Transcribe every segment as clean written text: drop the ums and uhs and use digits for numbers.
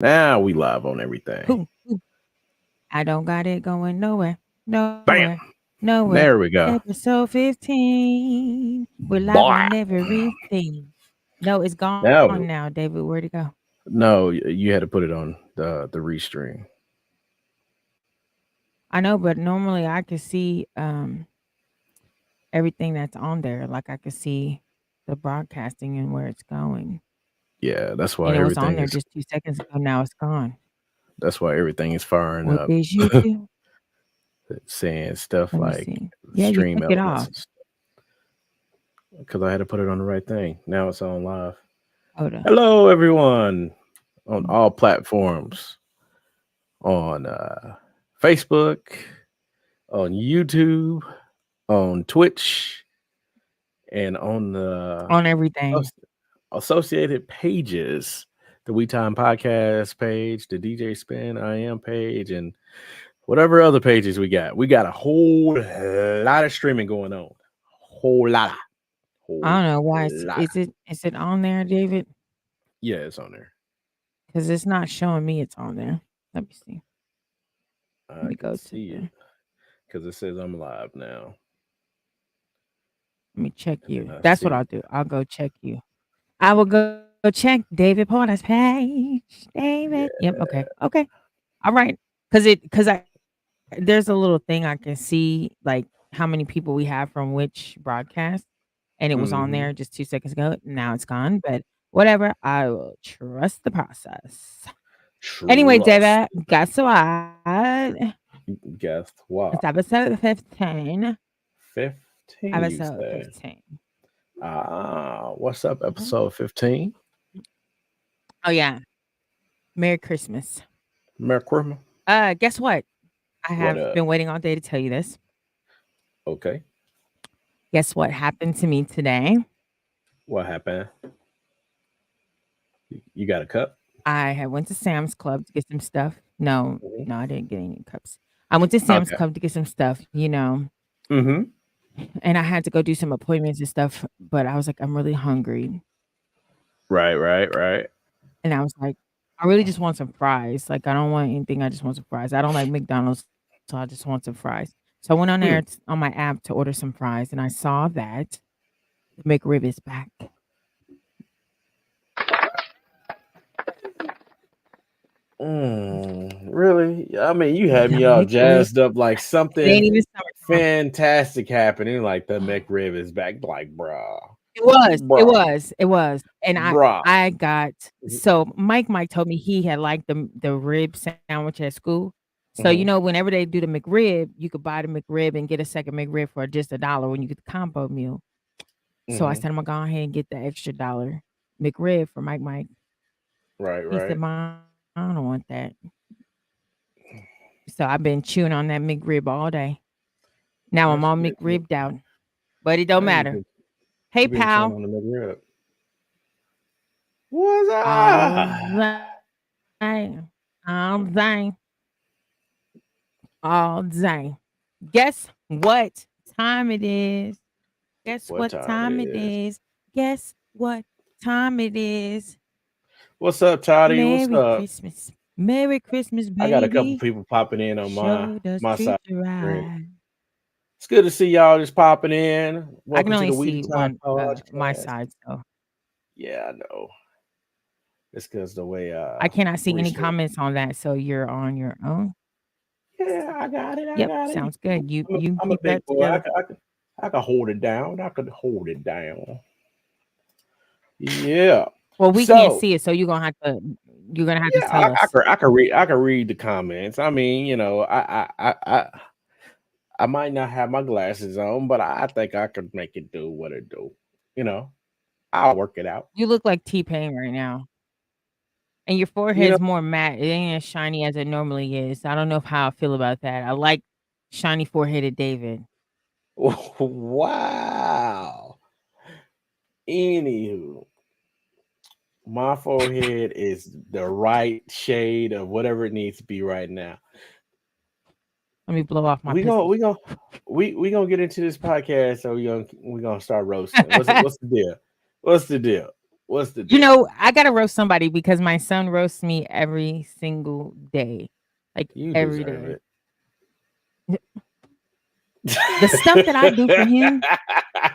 Now we live on everything. Boom, boom. I don't got it going nowhere, nowhere, Bam. nowhere. There we go. Episode 15. We're live Boy. on everything. No, it's gone Now, now, David. Where'd it go? no, you had to put it on the restream. I know, but normally I can see everything that's on there. Like I can see the broadcasting and where it's going. Yeah, And it was on there just 2 seconds ago. Now it's gone. that's why everything is firing What up, is YouTube? saying stuff Let me like see. Yeah, you stream took it elements off. and stuff. Because I had to put it on the right thing. Now it's on live. Hold on. Hello, everyone, on all platforms, on Facebook, on YouTube, on Twitch, and on the On everything. associated pages, the We Time Podcast page, the DJ Spin I Am page, and whatever other pages we got. We got a whole lot of streaming going on. Whole lot. I Whole don't know why lot. is it on there, David? Yeah, it's on there. Because it's not showing me it's on there. Let me see. Let I me can go to see it the because it says I'm live now. let me check And then you. I That's what see. I'll do. I'll go check you. I will go check David Porter's page. David. Yeah. Yep. Okay. Okay. All right. Cause there's a little thing I can see like how many people we have from which broadcast. And it was on there Mm-hmm. just 2 seconds ago. Now it's gone. But whatever. I will trust the process. Anyway, Trust. David, guess what? Guess It's what? episode 15. 15, you Episode say? 15. What's up, Mhm. episode 15? Oh, yeah. Merry Christmas. Merry Christmas. Guess what? I What have up? been waiting all day to tell you this. Okay. Guess what happened to me today? What happened? You got a cup? I had went to Sam's Club to get some stuff. No, Mhm. no, I didn't get any cups. I went to Sam's Okay. Club to get some stuff, Mm-hmm. and I had to go do some appointments and stuff. But I was like, I'm really hungry. Right, right, right. And I was like, I really just want some fries. Like, I don't want anything. I just want some fries. I don't like McDonald's, so I just want some fries. So I went on there Hmm. on my app to order some fries, and I saw that the McRib is back. Really? I mean, you had The me all McRib. jazzed up like It ain't something even summertime. fantastic happening. Like the McRib is back. Like, bruh, It was, it bruh, was, it was, and bruh. I got so Mike told me he had liked the rib sandwich at school. So, Mm-hmm. whenever they do the McRib, you could buy the McRib and get a second McRib for just $1 when you get the combo meal. So I Mm-hmm. said, "Imma go ahead and get the extra dollar McRib for Mike." Right, He said, right. "Ma, I don't want that." So I've been chewing on that McRib all day. Now I'm That's all good. McRibbed out, but it don't Hey, matter. Hey, you been chewing pal. on the McRib. What's All up? day. All day. All day. Guess what time it is? Guess What what time it time it is? is? Guess what time it is? What's up, Toddy? What's Merry up? Christmas. Merry Christmas, I got a couple baby. people popping in on my Show does my treat side you of the screen. right. It's good to see y'all just popping in. I can Welcome to only the We see Time one my Podcast. side, so Yeah, I know. It's because the way I cannot see any restream. comments on that, so you're on your own. Yeah, I got it. I Yep, got it. sounds good. You I'm a keep big that boy. together. I can hold it down. I could hold it down. Yeah. Well, we can't So see it, so you're gonna have to yeah, tell us. I can read the comments. I mean, I might not have my glasses on, but I think I could make it do what it do. You know, I'll work it out. You look like T-Pain right now, and your You know, forehead's more matte. It ain't as shiny as it normally is. I don't know how I feel about that. I like shiny foreheaded David. wow. Anywho, my forehead is the right shade of whatever it needs to be right now. Let me blow off my We gonna pistol. we gonna we gonna get into this podcast. So we gonna start roasting. What's the deal? What's the deal? What's the You deal? know, I gotta roast somebody because my son roasts me every single day, like You every deserve day. it. The stuff that I do for him.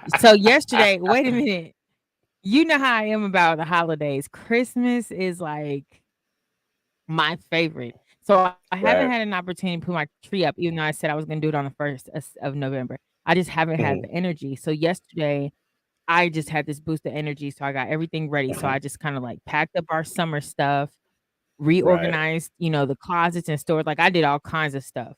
So yesterday, wait a minute. You know how I am about the holidays. Christmas is like my favorite. So I haven't had Right. an opportunity to put my tree up, even though I said I was gonna do it on the first of November. I just haven't had Mhm, the energy. So yesterday, I just had this boost of energy. So I got everything ready. So mhm. I just kind of like packed up our summer stuff, Right. reorganized, the closets and stores. Like I did all kinds of stuff.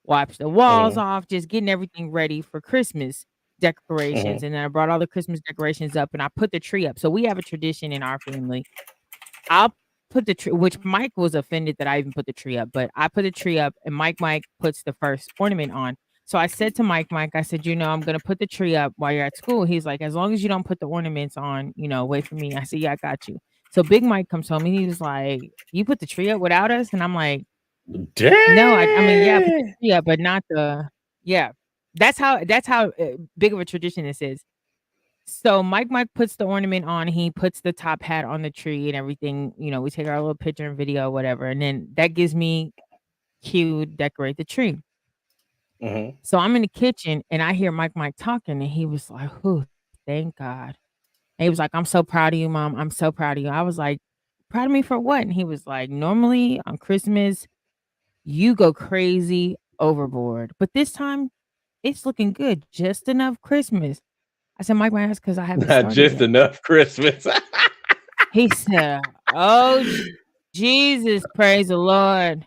Wiped the walls Mhm, off, just getting everything ready for Christmas decorations. mhm. And then I brought all the Christmas decorations up and I put the tree up. So we have a tradition in our family. I'll put the tree, which Mike was offended that I even put the tree up, but I put the tree up and Mike puts the first ornament on. So I said to Mike, I said, I'm gonna put the tree up while you're at school. He's like, as long as you don't put the ornaments on, wait for me. I said, yeah, I got you. So Big Mike comes home and he was like, you put the tree up without us? And I'm like, no, I mean, yeah, I put the Dang. tree up, but not the yeah. That's how big of a tradition this is. So Mike puts the ornament on, he puts the top hat on the tree and everything, we take our little picture and video, whatever, and then that gives me cue to decorate the tree. Mhm. So I'm in the kitchen and I hear Mike talking and he was like, "Oh, thank God." And he was like, "I'm so proud of you, mom. I'm so proud of you." I was like, "Proud of me for what?" And he was like, "Normally on Christmas, you go crazy overboard, but this time it's looking good, just enough Christmas." I said, "Mike, my ass, because I haven't Not started just yet." enough Christmas. He said, "Oh, Jesus, praise the Lord."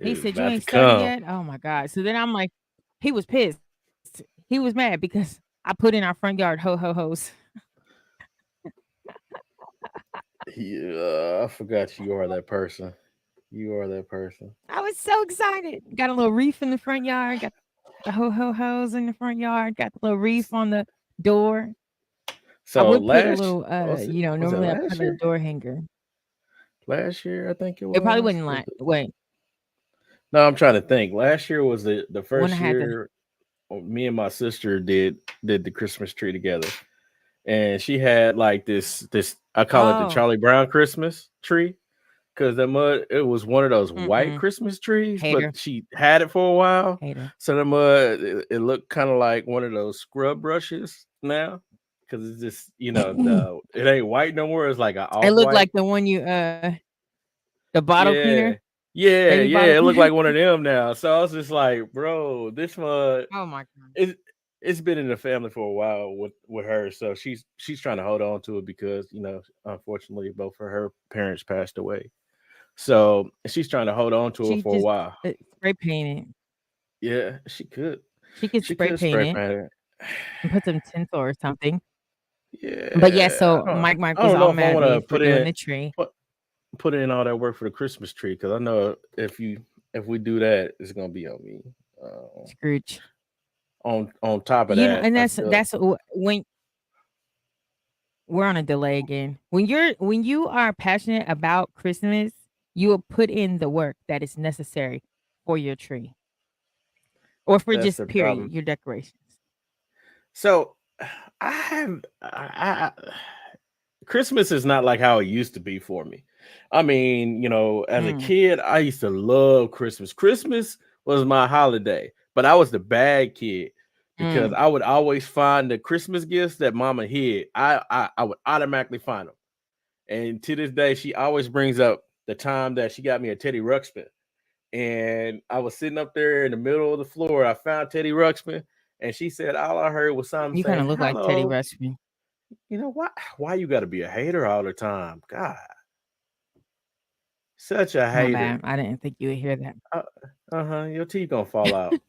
He It's said, "You about ain't to started come. yet?" Oh my God. So then I'm like, he was pissed. He was mad because I put in our front yard ho ho hos. Yeah, I forgot you are that person. You are that person. I was so excited. Got a little reef in the front yard, got the ho ho hos in the front yard, got the little reef on the door. I would So put a little last was normally it I put last a year? door hanger. Last year, I think it It probably was. wouldn't like wait, No, I'm trying to think. Last year was the when I first had the year me and my sister did the Christmas tree together. And she had like this I call it the oh, Charlie Brown Christmas tree because it was one of those white mm-mm, Christmas trees, but hater, she had it for a while. hater. So the mud it looked kind of like one of those scrub brushes now because it's just it ain't white no more. It's like an It off looked white. like the one the bottle Yeah. cleaner, Yeah, baby yeah, bottle it looked cleaner. like one of them now. So I was just like, bro, this mud Oh my god. it it's been in the family for a while with her. So she's trying to hold on to it because, unfortunately both of her parents passed away. So she's trying to hold on to it She for a just while. spray paint it. Yeah, she could. She could She spray could paint spray it paint it. and put some tinsel or something. But yeah, Yeah, so Mike I was don't all know if I mad at want me to for doing the tree. put in all that work for the Christmas tree because I know if we do that, it's gonna be on me. Scrooge. On top of that, And I that's still when we're on a delay again. When you are passionate about Christmas, you will put in the work that is necessary for your tree or for that's just the problem. period, your decorations. So I have Christmas is not like how it used to be for me. I mean, as a Mm, kid, I used to love Christmas. Christmas was my holiday, but I was the bad kid because mm. I would always find the Christmas gifts that mama hid. I would automatically find them. And to this day, she always brings up the time that she got me a Teddy Ruxpin. And I was sitting up there in the middle of the floor. I found Teddy Ruxpin, and she said all I heard was something You kinda saying, look like Teddy "Hello." Ruxpin. Why you got to be a hater all the time? God, such a My hater. bad. I didn't think you would hear that. Uh huh. Your teeth gonna fall out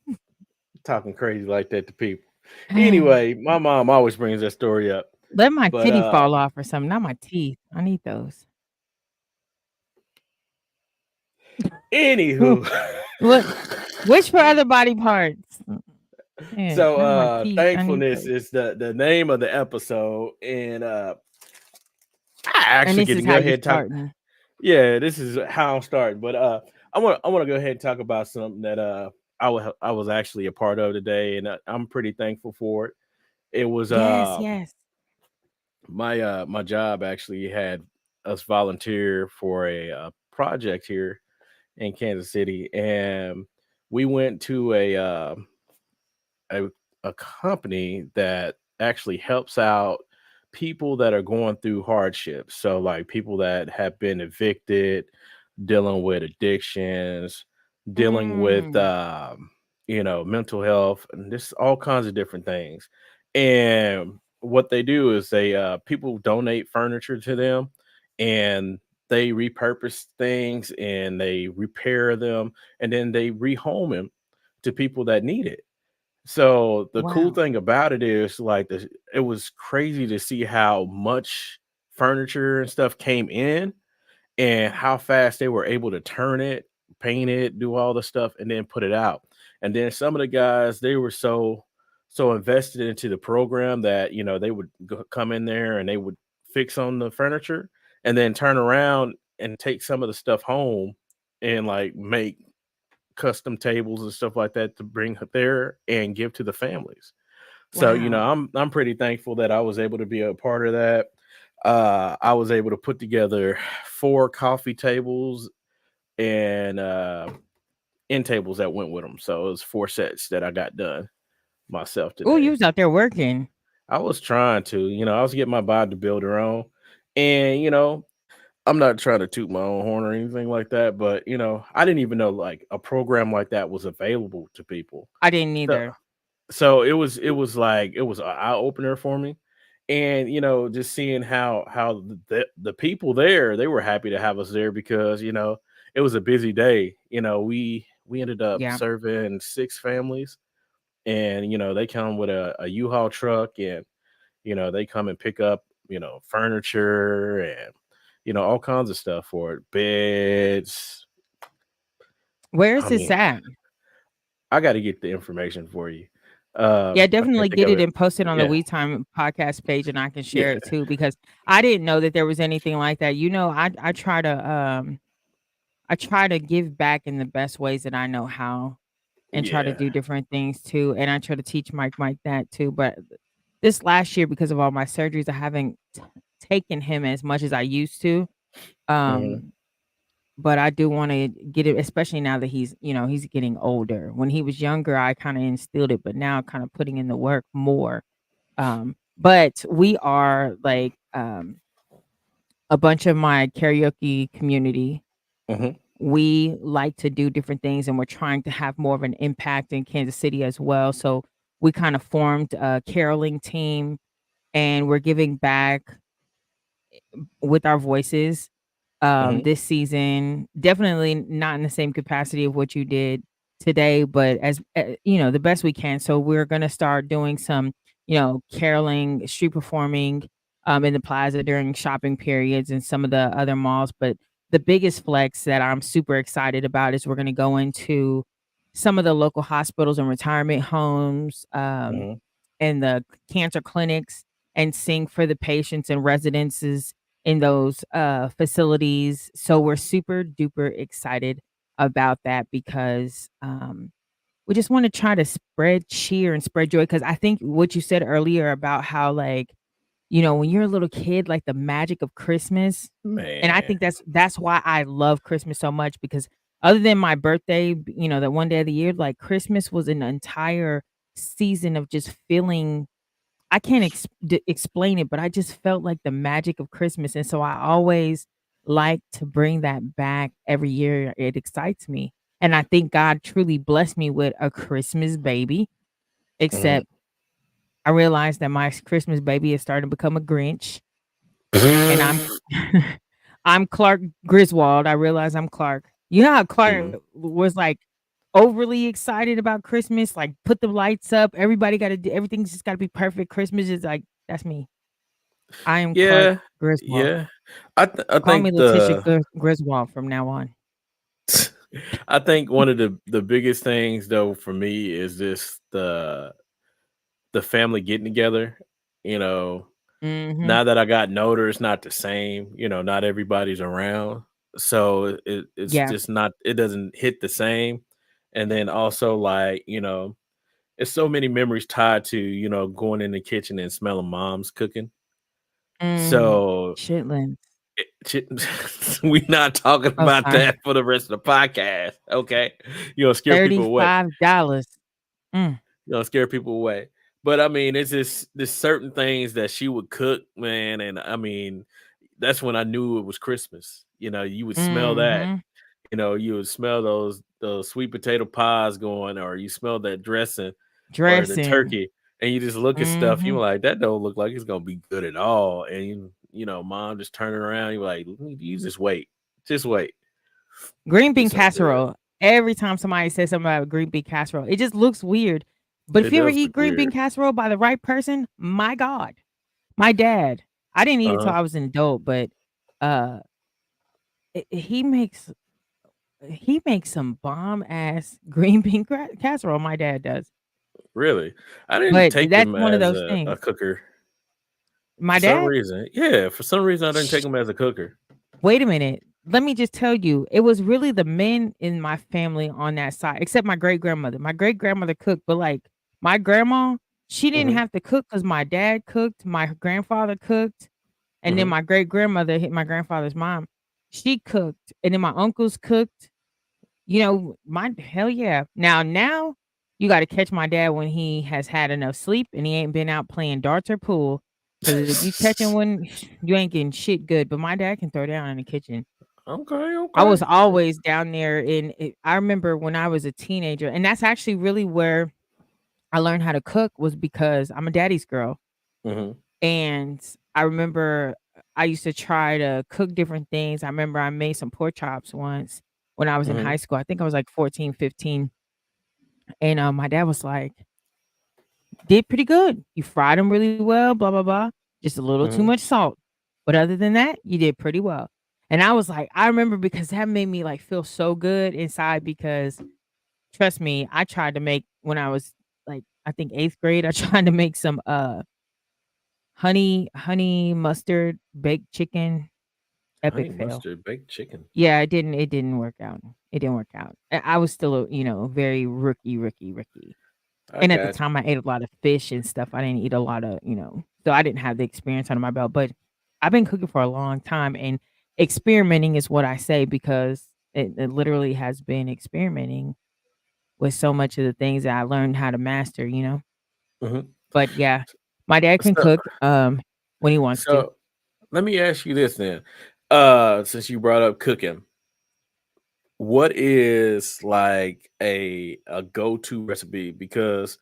talking crazy like that to people. Anyway, my mom always brings that story up. Let my But titty fall off or something, not my teeth. I need those. anywho, What which for other body parts? Yeah, so not my teeth. I need thankfulness those. is the name of the episode, and I And actually this get to is go how you ahead and talk. starting. Yeah, this is how I'm starting. But I want to go ahead and talk about something that I was actually a part of today, and I'm pretty thankful for it. It was Yes, yes. my job actually had us volunteer for a project here in Kansas City, and we went to a a company that actually helps out people that are going through hardships. So like people that have been evicted, dealing with addictions, dealing with Mm. mental health and just all kinds of different things. And what they do is they people donate furniture to them, and they repurpose things and they repair them, and then they rehome them to people that need it. So the cool Wow. thing about it is like it was crazy to see how much furniture and stuff came in and how fast they were able to turn it, paint it, do all the stuff, and then put it out. And then some of the guys, they were so invested into the program that they would come in there and they would fix on the furniture and then turn around and take some of the stuff home and like make custom tables and stuff like that to bring there and give to the families. So, Wow. I'm pretty thankful that I was able to be a part of that. I was able to put together 4 coffee tables and end tables that went with them. So it was 4 sets that I got done myself Oh, you today. was out there working. I was trying to, I was getting my body to build her on. And, I'm not trying to toot my own horn or anything like that, but I didn't even know like a program like that was available to people. I didn't So either. so it was like it was an eye opener for me. And just seeing how the people there, they were happy to have us there because it was a busy day. We ended up Yeah. serving 6 families, and they come with a U-Haul truck, and they come and pick up furniture and all kinds of stuff for it, beds. Where is I this mean, at? I got to get the information for you. Yeah, I can't definitely think get of it it. and post it on the Yeah, We Time podcast page, and I can share it yeah, too because I didn't know that there was anything like that. I try to give back in the best ways that I know how, and try to yeah. do different things too. And I try to teach Mike that too. But this last year, because of all my surgeries, I haven't taken him as much as I used to. Mhm, Um, but I do want to get it, especially now that he's getting older. When he was younger, I kind of instilled it, but now kind of putting in the work more. But we are like a bunch of my karaoke community. mhm, We like to do different things, and we're trying to have more of an impact in Kansas City as well. So we kind of formed a caroling team, and we're giving back with our voices mhm, this season. Definitely not in the same capacity of what you did today, but as the best we can. So we're gonna start doing some, caroling, street performing in the plaza during shopping periods and some of the other malls. But the biggest flex that I'm super excited about is we're gonna go into some of the local hospitals and retirement homes, mhm. and the cancer clinics, and sing for the patients and residences in those facilities. So we're super duper excited about that because we just want to try to spread cheer and spread joy. Because I think what you said earlier about how, like, when you're a little kid, like the magic of Christmas, and I Man. think that's why I love Christmas so much because other than my birthday, that one day of the year, like Christmas was an entire season of just feeling. I can't explain it, but I just felt like the magic of Christmas, and so I always like to bring that back every year. It excites me, and I think God truly blessed me with a Christmas baby, Mhm. except I realized that my Christmas baby is starting to become a Grinch, and I'm I'm Clark Griswold. I realize I'm Clark. You know how Clark Mhm. was like overly excited about Christmas, like put the lights up. Everybody got to do everything's just got to be perfect. Christmas is like that's me. I am Clark Yeah, Griswold. yeah. I Call me think Letitia Griswold from now on. I think one of the biggest things though for me is this the family getting together. You know, Mhm. now that I got older, it's not the same. Not everybody's around, so it's Yeah. just not. It doesn't hit the same. And then also like it's so many memories tied to going in the kitchen and smelling mom's cooking. So Chitlins. we're not talking Oh, about sorry. that for the rest of the podcast. Okay. You're gonna scare people away. $35. Mm. Scare people away. But I mean, it's just there's certain things that she would cook, man, and I mean, that's when I knew it was Christmas. You would smell that. Mhm. You would smell those sweet potato pies going, or you smell that dressing or the Dressing. turkey, and you just look at stuff. You're Mhm. like, that don't look like it's gonna be good at all. And mom just turning around. You're like, you just wait. Green bean It's so good. casserole. Every time somebody says something about green bean casserole, it just looks weird. But It if you ever does eat look green bean weird. casserole by the right person, my God. My dad, I didn't eat it till Uh-huh. I was an adult, but uh he makes some bomb ass green bean casserole. My dad does, Really, I didn't but take that's him one of as those a things. cooker My for some dad, reason. Yeah, for some reason I didn't take sh- him as a cooker. wait a minute. Let me just tell you, it was really the men in my family on that side, except my great grandmother. My great grandmother cooked, but like my grandma, she didn't Mhm, have to cook because my dad cooked, my grandfather cooked, and then mhm. my great grandmother, my grandfather's mom, she cooked, and then my uncles cooked. My hell yeah. Now you gotta catch my dad when he has had enough sleep and he ain't been out playing darts or pool. Cause if you catch him when you ain't getting shit good, but my dad can throw down in the kitchen. Okay, I was okay. always down there I remember when I was a teenager, and that's actually really where I learned how to cook was because I'm a daddy's girl. Mhm, And I remember I used to try to cook different things. I remember I made some pork chops once when I was in high mhm, school. I think I was like 14, 15. And, my dad was like, "Did pretty good. You fried them really well, blah, blah, blah. Just a little too mhm. much salt. But other than that, you did pretty well." And I was like, I remember because that made me, like, feel so good inside because trust me, I tried to make when I was, like, I think 8th grade, I tried to make some, honey mustard baked chicken. Honey Epic fail. mustard baked chicken. Yeah, it didn't work out. It didn't work out. I was still very rookie. I And at the got time, I ate a lot of fish and stuff. I didn't eat a lot of, so I didn't have the experience under my belt. But I've been cooking for a long time, and experimenting is what I say because it literally has been experimenting with so much of the things that I learned how to master. you. Mhm. But yeah, my dad can So cook when he wants to. so let me ask you this then. Since you brought up cooking, what is like a go-to recipe? Because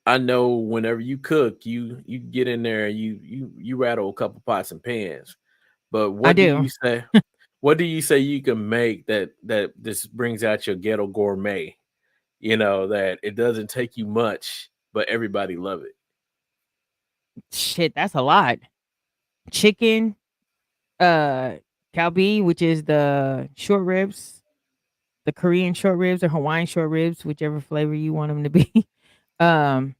I know whenever you cook, you get in there and you rattle a couple pots and pans. But I what do do. you say? What do you say you can make that this brings out your ghetto gourmet? That it doesn't take you much, but everybody love it. Shit, that's a lot. Chicken, uh, kalbi, which is the short ribs, the Korean short ribs or Hawaiian short ribs, whichever flavor you want them to be. Um,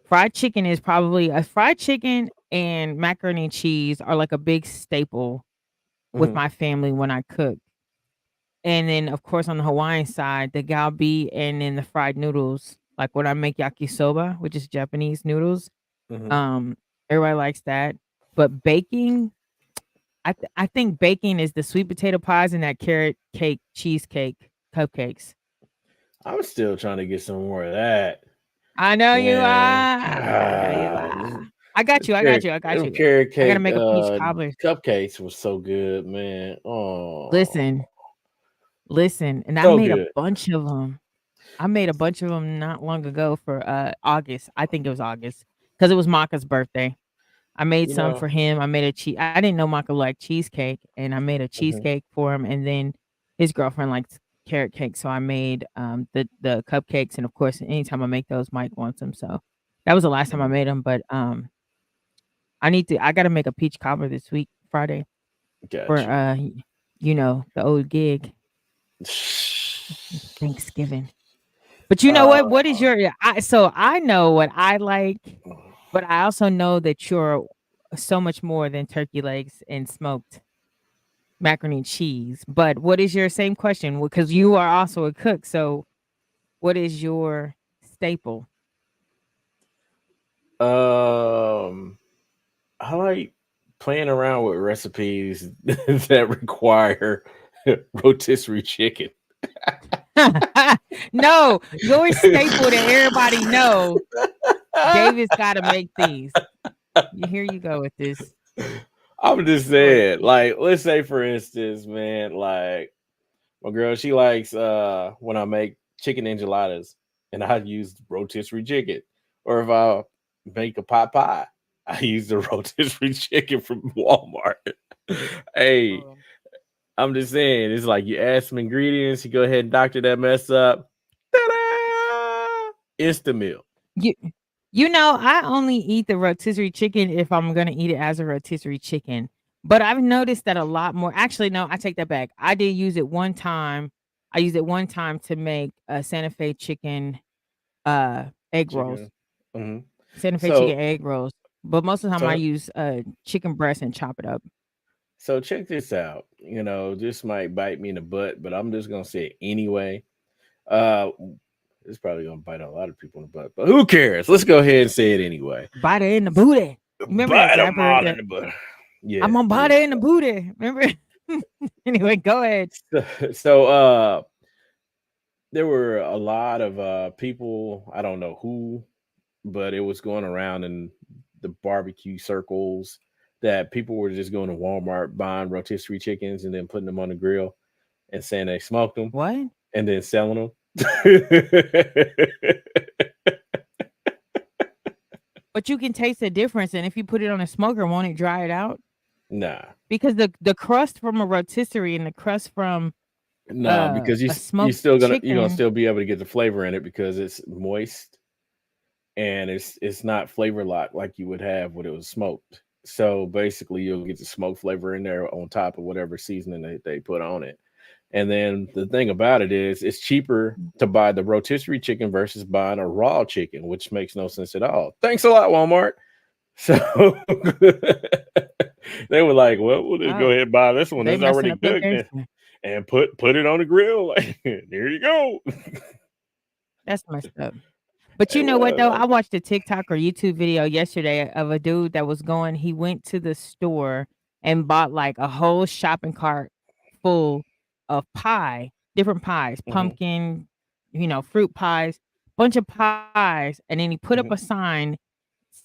fried chicken is probably a fried chicken and macaroni and cheese are like a big staple with Mhm, my family when I cook. And then, of course, on the Hawaiian side, the galbi and then the fried noodles, like when I make yakisoba, which is Japanese noodles. mhm. Um, Everybody likes that. But baking, I think baking is the sweet potato pies and that carrot cake, cheesecake, cupcakes. I'm still trying to get some more of that. I know you Man, are. I know you this are. I got them you. I got carrot you. I got them you. carrot I gotta cake, make a peach cobbler. cupcakes was so good, man. Oh, Listen, listen, and I so made a good. bunch of them. I made a bunch of them not long ago for August. I think it was August because it was Maka's birthday. I made You some know for him. I made a cheese. I didn't know Maka liked cheesecake, and I made a Mhm, cheesecake for him. And then his girlfriend likes carrot cake, so I made the cupcakes. And of course, anytime I make those, Mike wants them. So that was the last time I mhm. made them. But I got to make a peach cobbler this week, Friday, for Got you. the old gig Thanksgiving. But you know what? Uh, What is your so I know what I like, but I also know that you're so much more than turkey legs and smoked macaroni and cheese. But what is your same question? Because you are also a cook. So what is your staple? um, I like playing around with recipes that require rotisserie chicken. No, your staple that everybody know. David's got to make these. Here you go with this. I'm just Go ahead. saying, like, let's say for instance, man, like my girl, she likes when I make chicken enchiladas and I use rotisserie chicken. Or if I make a pot pie, I use the rotisserie chicken from Walmart. Hey, Hold on. I'm just saying, it's like you add some ingredients, you go ahead and doctor that mess up. Ta-da! Instant meal. You you know, I only eat the rotisserie chicken if I'm gonna eat it as a rotisserie chicken. But I've noticed that a lot more. Actually, no, I take that back. I did use it one time. I used it one time to make a Santa Fe chicken egg rolls. Chicken. Hmm. Santa Fe chicken So egg rolls. But most of the time I so use chicken breast and chop it up. so check this out. This might bite me in the butt, but I'm just gonna say it anyway. Uh it's probably gonna bite a lot of people in the butt, but who cares? Let's go ahead and say it anyway. Bite it in the booty. Remember that Bite them rapper all in that the butt. I'm Yeah, gonna yeah. bite it in the booty. Remember? Anyway, go ahead. So there were a lot of people, I don't know who, but it was going around in the barbecue circles that people were just going to Walmart buying rotisserie chickens and then putting them on the grill and saying they smoked them What? and then selling them. But you can taste the difference, and if you put it on a smoker, won't it dry it out? Nah, Because the crust from a rotisserie and the crust from nah, because a you smoked still gonna you're gonna chicken. still be able to get the flavor in it because it's moist and it's not flavor locked like you would have when it was smoked. So basically, you'll get the smoke flavor in there on top of whatever seasoning they put on it. And then the thing about it is, it's cheaper to buy the rotisserie chicken versus buying a raw chicken, which makes no sense at all. Thanks a lot, Walmart. So they were like, "Well, we'll just go Oh, ahead and buy this one. they It's messing already up your cooked, game and, plan. and put it on the grill. Like, there you go." That's messed up. But Hey, you know what well, though? I like, watched a TikTok or YouTube video yesterday of a dude that was going. He went to the store and bought like a whole shopping cart full of pie, different pies, mhm, pumpkin, fruit pies, bunch of pies, and then he put up mhm, a sign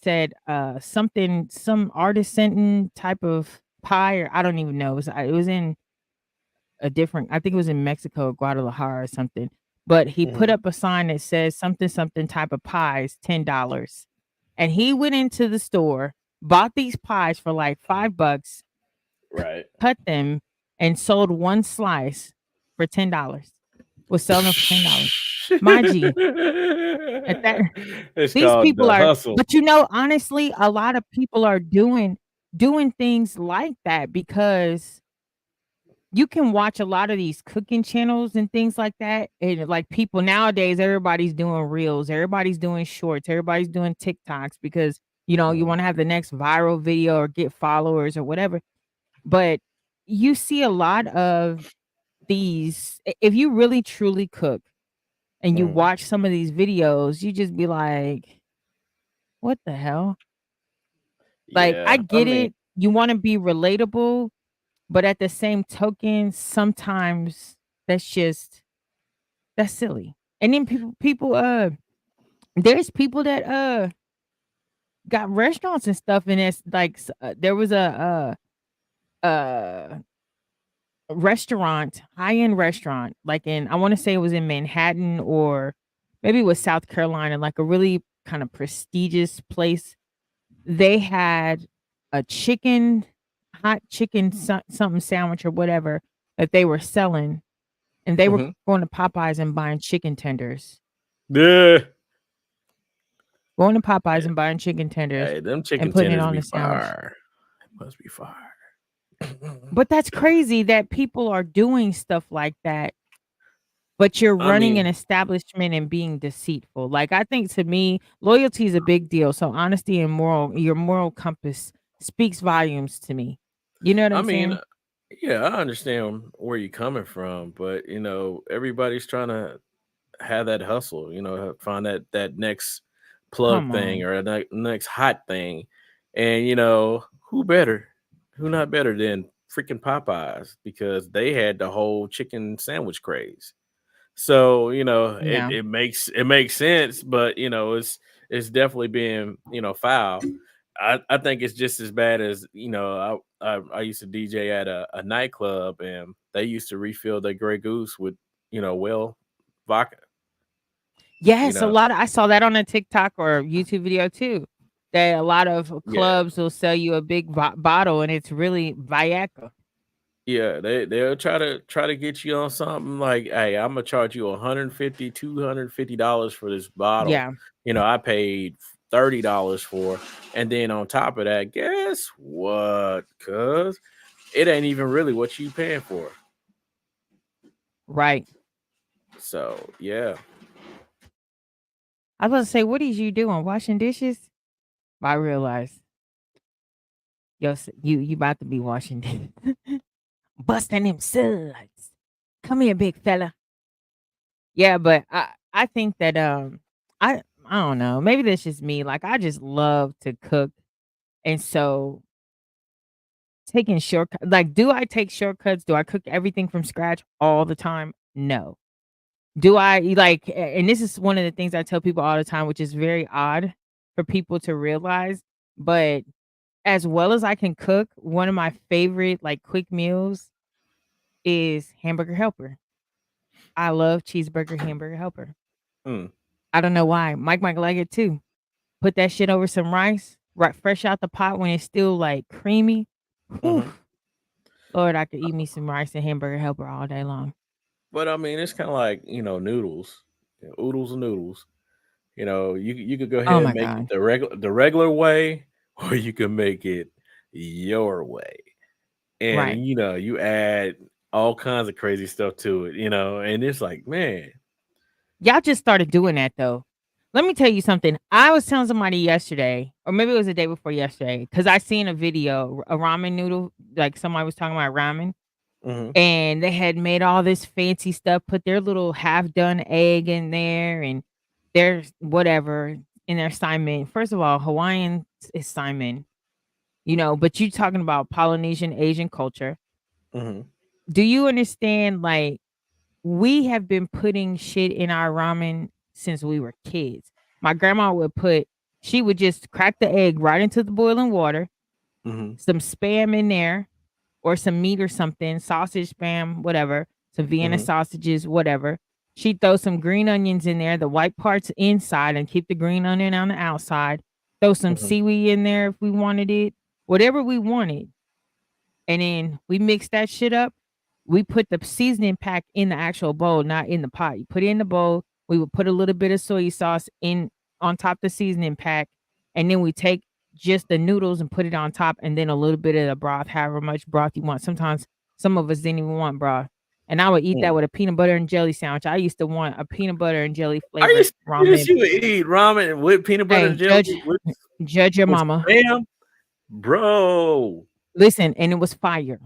said something, some artisan type of pie, or I don't even know. It was in a different, I think it was in Mexico, Guadalajara or something. But he put mhm, up a sign that says something something type of pies, $10. And he went into the store, bought these pies for like $5, right. cut them, and sold one slice for $10. Was selling them for $10. Mind you, at that It's these called people the are, hustle. but honestly, a lot of people are doing things like that because you can watch a lot of these cooking channels and things like that. And like people nowadays, everybody's doing reels, everybody's doing shorts, everybody's doing TikToks because you Mhm, want to have the next viral video or get followers or whatever. But you see a lot of these. If you really truly cook and you mhm. watch some of these videos, you just be like, what the hell? Like, I Yeah, I get mean, it. You want to be relatable, but at the same token, sometimes that's just that's silly. And then there's people that got restaurants and stuff, and it's like there was uh a restaurant, high-end restaurant, like in, I want to say it was in Manhattan or maybe it was South Carolina, like a really kind of prestigious place. They had a hot chicken something sandwich or whatever that they were selling, and they were mhm. going to Popeyes and buying chicken tenders. Yeah. Going to Popeyes and buying chicken tenders Hey, them and chicken putting it tenders on be the sandwich. fire. It must be fire. But that's crazy that people are doing stuff like that, but you're I running an mean, establishment and being deceitful. Like, I think to me, loyalty is a big deal. So honesty and your moral compass speaks volumes to me. You know what I I'm mean, saying? yeah, I understand where you're coming from, but everybody's trying to have that hustle. Find that next plug Come thing on. or that next hot thing, and who better? Who not better than freaking Popeyes because they had the whole chicken sandwich craze. So Yeah. it makes sense, but it's definitely being foul. I think it's just as bad as I used to DJ at a nightclub and they used to refill their Grey Goose with well vodka. You Yes, a know, lot of I saw that on a TikTok or YouTube video too, that a lot of yeah, clubs will sell you a big bottle and it's really Viagra. yeah. They'll try to get you on something like, hey, I'm gonna charge you 150, $250 for this bottle. Yeah, I paid $30 for, and then on top of that, guess what? Cuz it ain't even really what you paying for. right. So yeah, I was about to say, what is you doing? Washing dishes? But I realized, yo, you about to be washing dishes. Busting them suds. Come here, big fella. Yeah, but I think that I don't know. Maybe that's just me. Like I just love to cook, and so taking shortcuts. Like, do I take shortcuts? Do I cook everything from scratch all the time? No. Do I like? And this is one of the things I tell people all the time, which is very odd for people to realize. But as well as I can cook, one of my favorite like quick meals is hamburger helper. I love cheeseburger hamburger helper. mm, I don't know why. Mike might like it too. Put that shit over some rice, right fresh out the pot when it's still like creamy. Whew. hmm. Lord, I could eat me some rice and hamburger helper all day long. But I mean, it's kind of like noodles, oodles and noodles. You could go Oh ahead and my make it god. the regular way, or you can make it your way. And Right. you add all kinds of crazy stuff to it, and it's like, man, Y'all just started doing that though. Let me tell you something. I was telling somebody yesterday, or maybe it was the day before yesterday, because I seen a video, a ramen noodle, like somebody was talking about ramen, hmm. and they had made all this fancy stuff, put their little half done egg in there and their whatever in their Simon. First of all, Hawaiian is Simon, but you talking about Polynesian Asian culture. Hmm. Do you understand? Like, we have been putting shit in our ramen since we were kids. My grandma she would just crack the egg right into the boiling water, Hmm. some spam in there, or some meat or something, sausage, spam, whatever, some Vienna Hmm. sausages, whatever. She'd throw some green onions in there, the white parts inside, and keep the green onion on the outside. Throw some Hmm. seaweed in there if we wanted it, whatever we wanted. And then we mix that shit up. We put the seasoning pack in the actual bowl, not in the pot. You put it in the bowl. We would put a little bit of soy sauce in on top of the seasoning pack, and then we take just the noodles and put it on top, and then a little bit of the broth, however much broth you want. Sometimes some of us didn't even want broth, and I would eat that Mm. with a peanut butter and jelly sandwich. I used to want a peanut butter and jelly Are you flavored serious? ramen. You would eat ramen with peanut butter Hey, and jelly judge your with mama. spam, bro? Listen, and it was fire.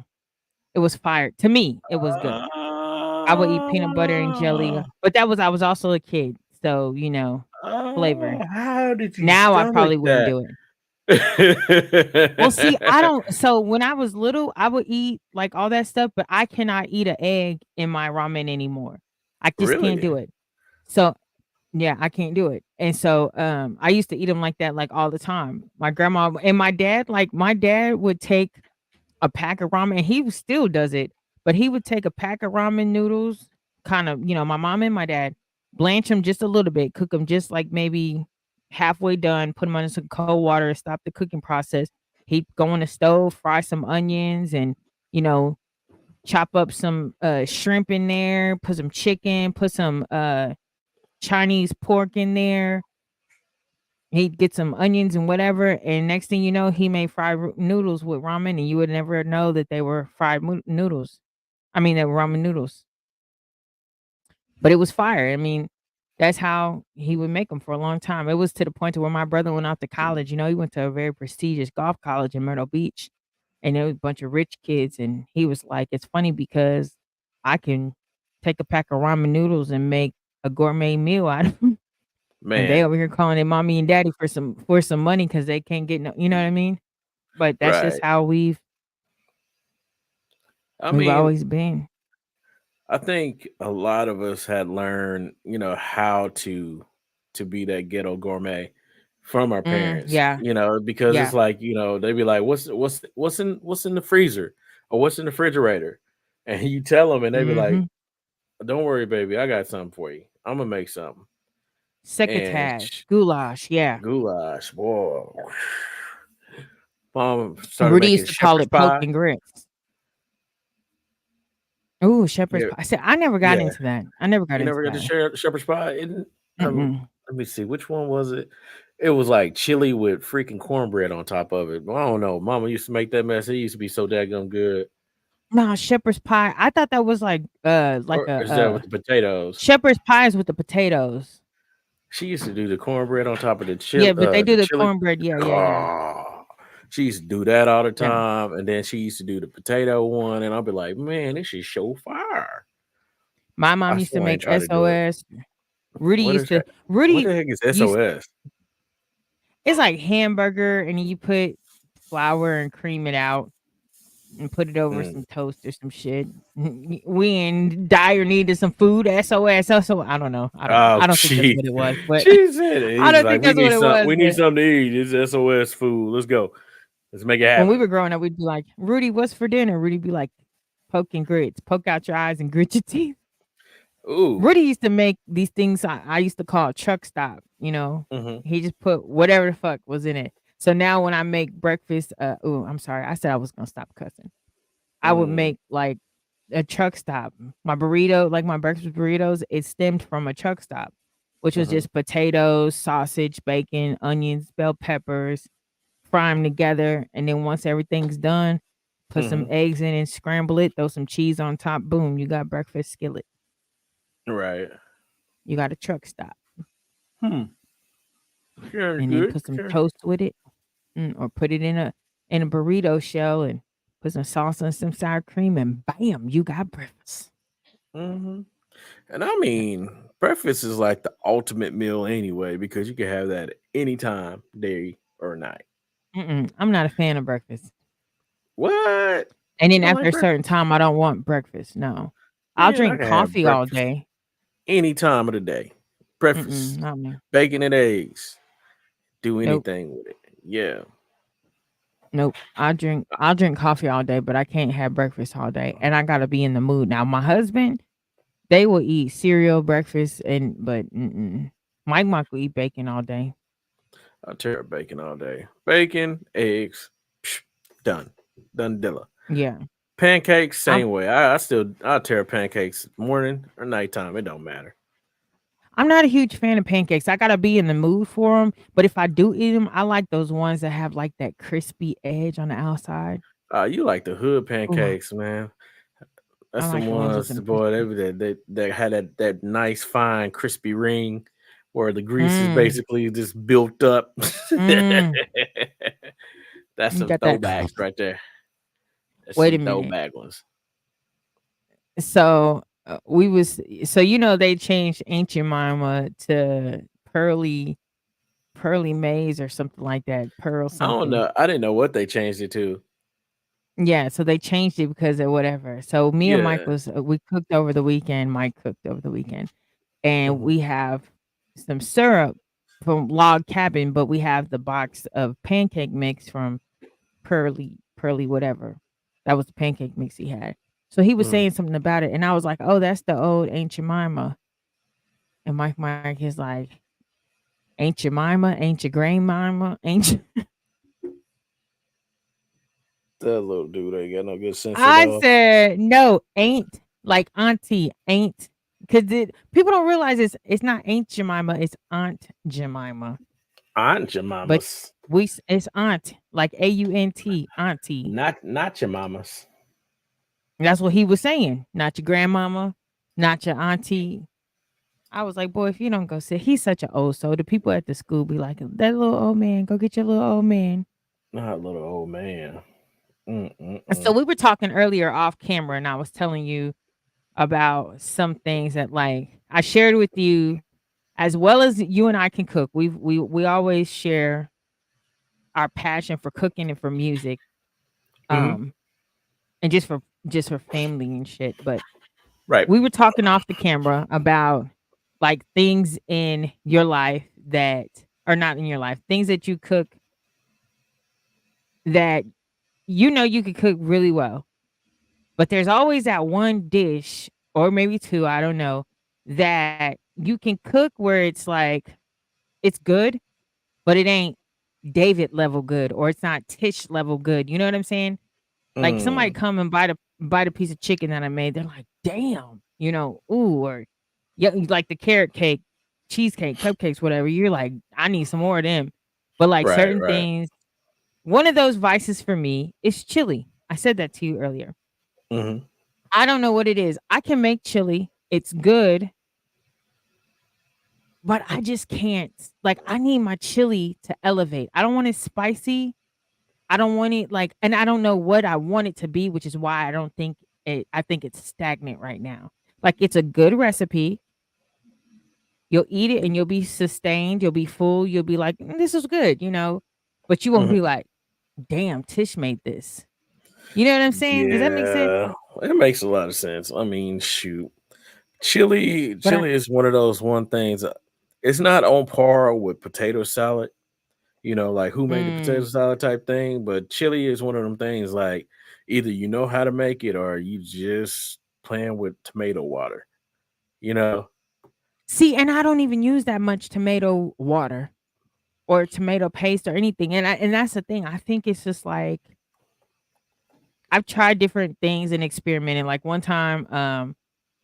It was fire to me. It was good. I would eat peanut butter and jelly, Ah, but I was also a kid, so, flavor. how did you Now I stomach probably wouldn't that? do it. Well, see, I don't so when I was little, I would eat, like, all that stuff, but I cannot eat an egg in my ramen anymore. I just can't Really? do it. So yeah, I can't do it, and so, I used to eat them like that, like, all the time. My grandma and my dad would take a pack of ramen, and he still does it, but he would take a pack of ramen noodles, kind of, my mom and my dad, blanch them just a little bit, cook them just like maybe halfway done, put them under some cold water, stop the cooking process. He'd go on the stove, fry some onions, and you know, chop up some shrimp in there, put some chicken, put some Chinese pork in there. He'd get some onions and whatever, and next thing you know, he made fried noodles with ramen, and you would never know that they were fried noodles. I mean, they were ramen noodles, but it was fire. I mean, that's how he would make them for a long time. It was to the point to where my brother went out to college. He went to a very prestigious golf college in Myrtle Beach, and there was a bunch of rich kids. And he was like, "It's funny because I can take a pack of ramen noodles and make a gourmet meal out of 'em." And they Man, over here calling their mommy and daddy for some money because they can't get no, you know what I mean? But that's just right. how we've. I We've mean, always been. I think a lot of us had learned, how to be that ghetto gourmet from our parents, Yeah, because it's yeah. like, they'd be like, what's in the freezer or what's in the refrigerator? And you tell them and they'd be like, Mm-hmm. don't worry, baby, I got something for you. I'm gonna make something. And Succotash, goulash. Yeah. goulash, boy. Mom started Rudy making used to call shepherd's it poke pie. and grits. Ooh, shepherd's Yeah, pie. I said I never got yeah. into that. I never got You into never got to that. share shepherd's pie? Mm-mm. Let me see, which one was it? It was like chili with freaking cornbread on top of it. I don't know. Mama used to make that mess. It used to be so daggone good. No, shepherd's pie. I thought that was like Or is that with the potatoes? shepherd's pies with the potatoes. She used to do the cornbread on top of Yeah, but they do the the chili. cornbread. Yeah, yeah, yeah. Oh, she used to do that all the Yeah. time, and then she used to do the potato one, and I'll be like, man, this is so fire. My I mom used to still ain't make try to do it. SOS. Rudy What used is to that? What Rudy the heck is used SOS? it's like hamburger and you put flour and cream it out and put it over Mm. some toast or some shit. We in dire need of some food. SOS. So I don't know. I don't know. Oh, I don't think that's she what it was, but she said it. I He's don't like, think that's what it was. we need But something to eat. It's SOS food. Let's go. Let's make it when we happen. were growing up, we'd be like, Rudy, what's for dinner? Rudy'd be like, poke and grits. Poke out your eyes and grit your teeth. Ooh. Rudy used to make these things I used to call truck stop, you know. Hmm. He just put whatever the fuck was in it. So now when I make breakfast, I'm sorry. I said I was gonna stop cussing. I would Mm, make like a truck stop. My burrito, like my breakfast burritos, it stemmed from a truck stop, which was hmm. just potatoes, sausage, bacon, onions, bell peppers, fry them together, and then once everything's done, put some Hmm. eggs in and scramble it, throw some cheese on top, boom, you got breakfast skillet. Right. You got a truck stop. Hmm. Sounds And then good. put some toast with it, or put it in a burrito shell and put some salsa and some sour cream, and bam, you got breakfast. Hmm. And I mean, breakfast is like the ultimate meal anyway, because you can have that at any time, day or night. I'm not a fan of breakfast. What? And You then don't after like a certain breakfast? time, I don't want breakfast. No, I'll Man, I drink can have coffee all breakfast day. any time of the day. Breakfast, Not me. bacon and eggs. Do Nope, anything with it. Yeah. nope. I'll drink coffee all day, but I can't have breakfast all day, and I gotta be in the mood. Now, my husband, they will eat cereal, breakfast, but Mike will eat bacon all day. I'll tear up bacon all day. Bacon, eggs, psh, done. Done dilla. Yeah, Pancakes, I'm same way. I'll tear up pancakes morning or nighttime. It don't matter. I'm not a huge fan of pancakes. I gotta be in the mood for them. But if I do eat them, I like those ones that have like that crispy edge on the outside. You like the hood Ooh, pancakes, man. I That's the like the ones with ones, them boy. crispy. They had that nice fine crispy ring, where the grease is Mm, basically just built up. mm. That's You some got that. throwbacks right there. That's Wait a some minute. throwback ones. So they changed Ancient Mama to Pearly Pearly Maze or something like that. Pearl I don't something. know. I didn't know what they changed it to. Yeah, so they changed it because of whatever. So me and Mike Yeah. we cooked over the weekend. Mike cooked over the weekend, and Hmm. we have some syrup from Log Cabin, but we have the box of pancake mix from Pearly whatever. That was the pancake mix he had. So he was Mm. saying something about it, and I was like, "Oh, that's the old Aunt Jemima." And Mike is like, "Aunt Jemima, ain't your grandmama, ain't you?" That little dude ain't got no good sense at I all. said, "No, ain't like auntie, ain't." Because people don't realize it's not Aunt Jemima, it's Aunt Jemima. Aunt But Jemima's, it's aunt, like AUNT, auntie. not your mama's. That's what he was saying. Not your grandmama, not your auntie. I was like, boy, if you don't go sit, he's such an old soul. The people at the school be like, that little old man, go get your little old man. Not little old man. So Mm-mm-mm. we were talking earlier off camera, and I was telling you about some things that like I shared with you, as well as you and I can cook. We always share our passion for cooking and for music. Hmm. Um, and just for just for family and shit. But Right. we were talking off the camera about like things in your life that are not in your life, things that you cook that you could cook really well. But there's always that one dish or maybe two, I don't know, that you can cook where it's like it's good, but it ain't David level good or it's not Tish level good. You know what I'm saying? Like somebody Mm, come and bite a piece of chicken that I made, they're like, "Damn," ooh, or yeah, like the carrot cake, cheesecake, cupcakes, whatever. You're like, "I need some more of them." But like right. certain Right. things, one of those vices for me is chili. I said that to you earlier. Hmm. I don't know what it is. I can make chili. It's good, but I just can't. Like I need my chili to elevate. I don't want it spicy. I don't want it like and I don't know what I want it to be, which is why I don't think I think it's stagnant right now. Like it's a good recipe. You'll eat it and you'll be sustained, you'll be full, you'll be like, "Mm, this is good," but you won't Hmm. be like, "Damn, Tish made this." You know what I'm saying? Does that make sense? Yeah, it makes a lot of sense. I mean, shoot, chili, But I chili is one of those one things. It's not on par with potato salad. Like who made the potato mm. salad type thing. But chili is one of them things. Like either you know how to make it or you just playing with tomato water. You know. See, and I don't even use that much tomato water or tomato paste or anything. And that's the thing. I think it's just like I've tried different things and experimented. Like one time,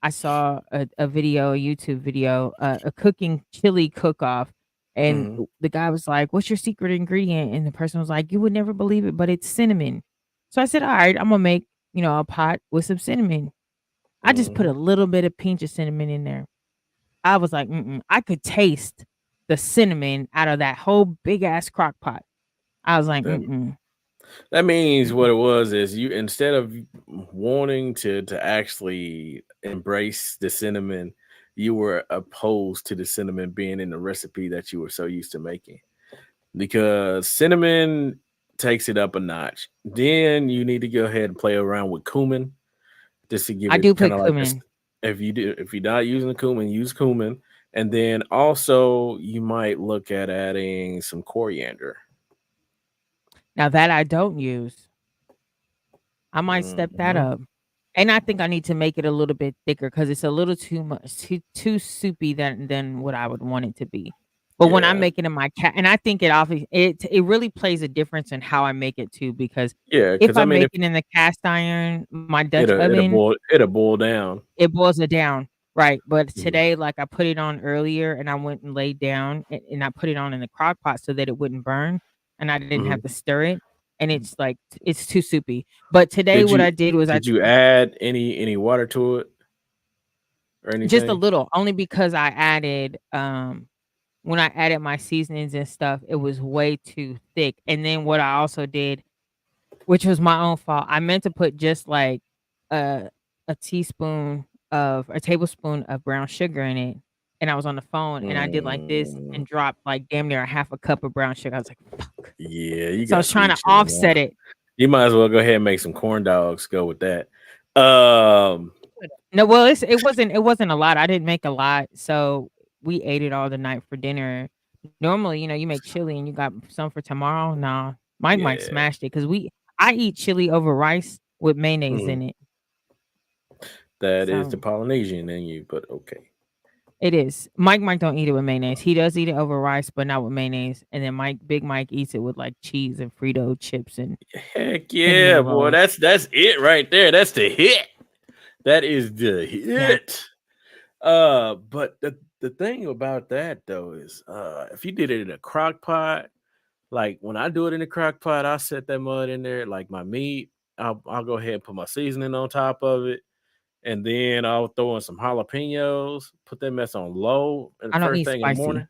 I saw a video, a YouTube video, a cooking chili cook off, and Hmm. the guy was like, "What's your secret ingredient?" And the person was like, "You would never believe it, but it's cinnamon." So I said, "All right, I'm gonna make a pot with some cinnamon." I just put Hmm. a little bit of pinch of cinnamon in there. I was like, mm-mm. I could taste the cinnamon out of that whole big ass crock pot. I was like, That mm-mm, that means what mm-mm. it was is you instead of wanting to actually embrace the cinnamon, you were opposed to the cinnamon being in the recipe that you were so used to making. Because cinnamon takes it up a notch. Then you need to go ahead and play around with cumin just to give I it do kind put of like this. cumin. If you're not using the cumin, use cumin, and then also you might look at adding some coriander. Now that I don't use. I might step that Hmm. up. And I think I need to make it a little bit thicker because it's a little too much, too soupy than what I would want it to be. But when I Yeah, make it in my cat, and I think it really plays a difference in how I make it too. Because yeah. if Because I I mean, make if it in the cast iron, my Dutch it'll oven, boil down. it boils it down, right? But Mhm, today, like I put it on earlier, and I went and laid down, and I put it on in the crock pot so that it wouldn't burn, and I didn't have mhm. to stir it. And it's like it's too soupy. But today, Did what you I did was I did you add any water to it or just a anything? little, only because I added when I added my seasonings and stuff, it was way too thick. And then what I also did, which was my own fault, I meant to put just like a a tablespoon of brown sugar in it. And I was on the phone and I did like this Mm, and dropped like damn near a half a cup of brown sugar. I was like, fuck. yeah, you So I got was trying sweet to sugar now. offset it. You might as well go ahead and make some corn dogs. Go with that. Um, No, well, it wasn't a lot. I didn't make a lot, so we ate it all the night for dinner. Normally, you make chili and you got some for tomorrow. Nah, Mike Mike yeah, smashed it because I eat chili over rice with mayonnaise mhm. in it. That is the So Polynesian in you, but okay. it is. Mike don't eat it with mayonnaise. He does eat it over rice, but not with mayonnaise. And then Big Mike eats it with like cheese and Frito chips and Heck cinnamon yeah, boy. rolls. That's it right there. That's the hit. That is the Yeah, hit. But the thing about that though is if you did it in a crock pot, like when I do it in a crock pot, I set that mud in there, like my meat. I'll go ahead and put my seasoning on top of it, and then I'll throw in some jalapenos, put that mess on low, and the I don't first eat thing in the spicy. morning.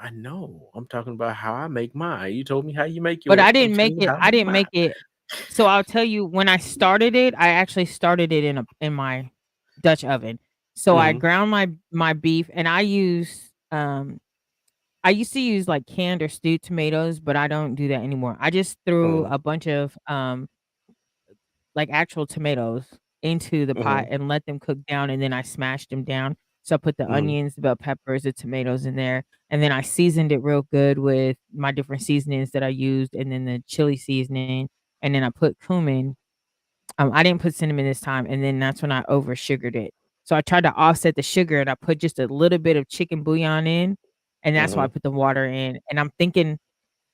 I know. I'm talking about how I make mine. You told me how you make But I yours. I'm didn't make telling you it how I I make didn't mine. make it so I'll tell you when I started it, I actually started it in my Dutch oven. So I Hmm. ground my beef and I used to use like canned or stewed tomatoes, but I don't do that anymore. I just threw Hmm. a bunch of like actual tomatoes into the pot Mhm. and let them cook down, and then I smashed them down. So I put the Mhm. onions, the bell peppers, the tomatoes in there, and then I seasoned it real good with my different seasonings that I used, and then the chili seasoning, and then I put cumin. I didn't put cinnamon this time, and then that's when I over sugared it. So I tried to offset the sugar, and I put just a little bit of chicken bouillon in, and that's why I Mhm. put the water in. And I'm thinking,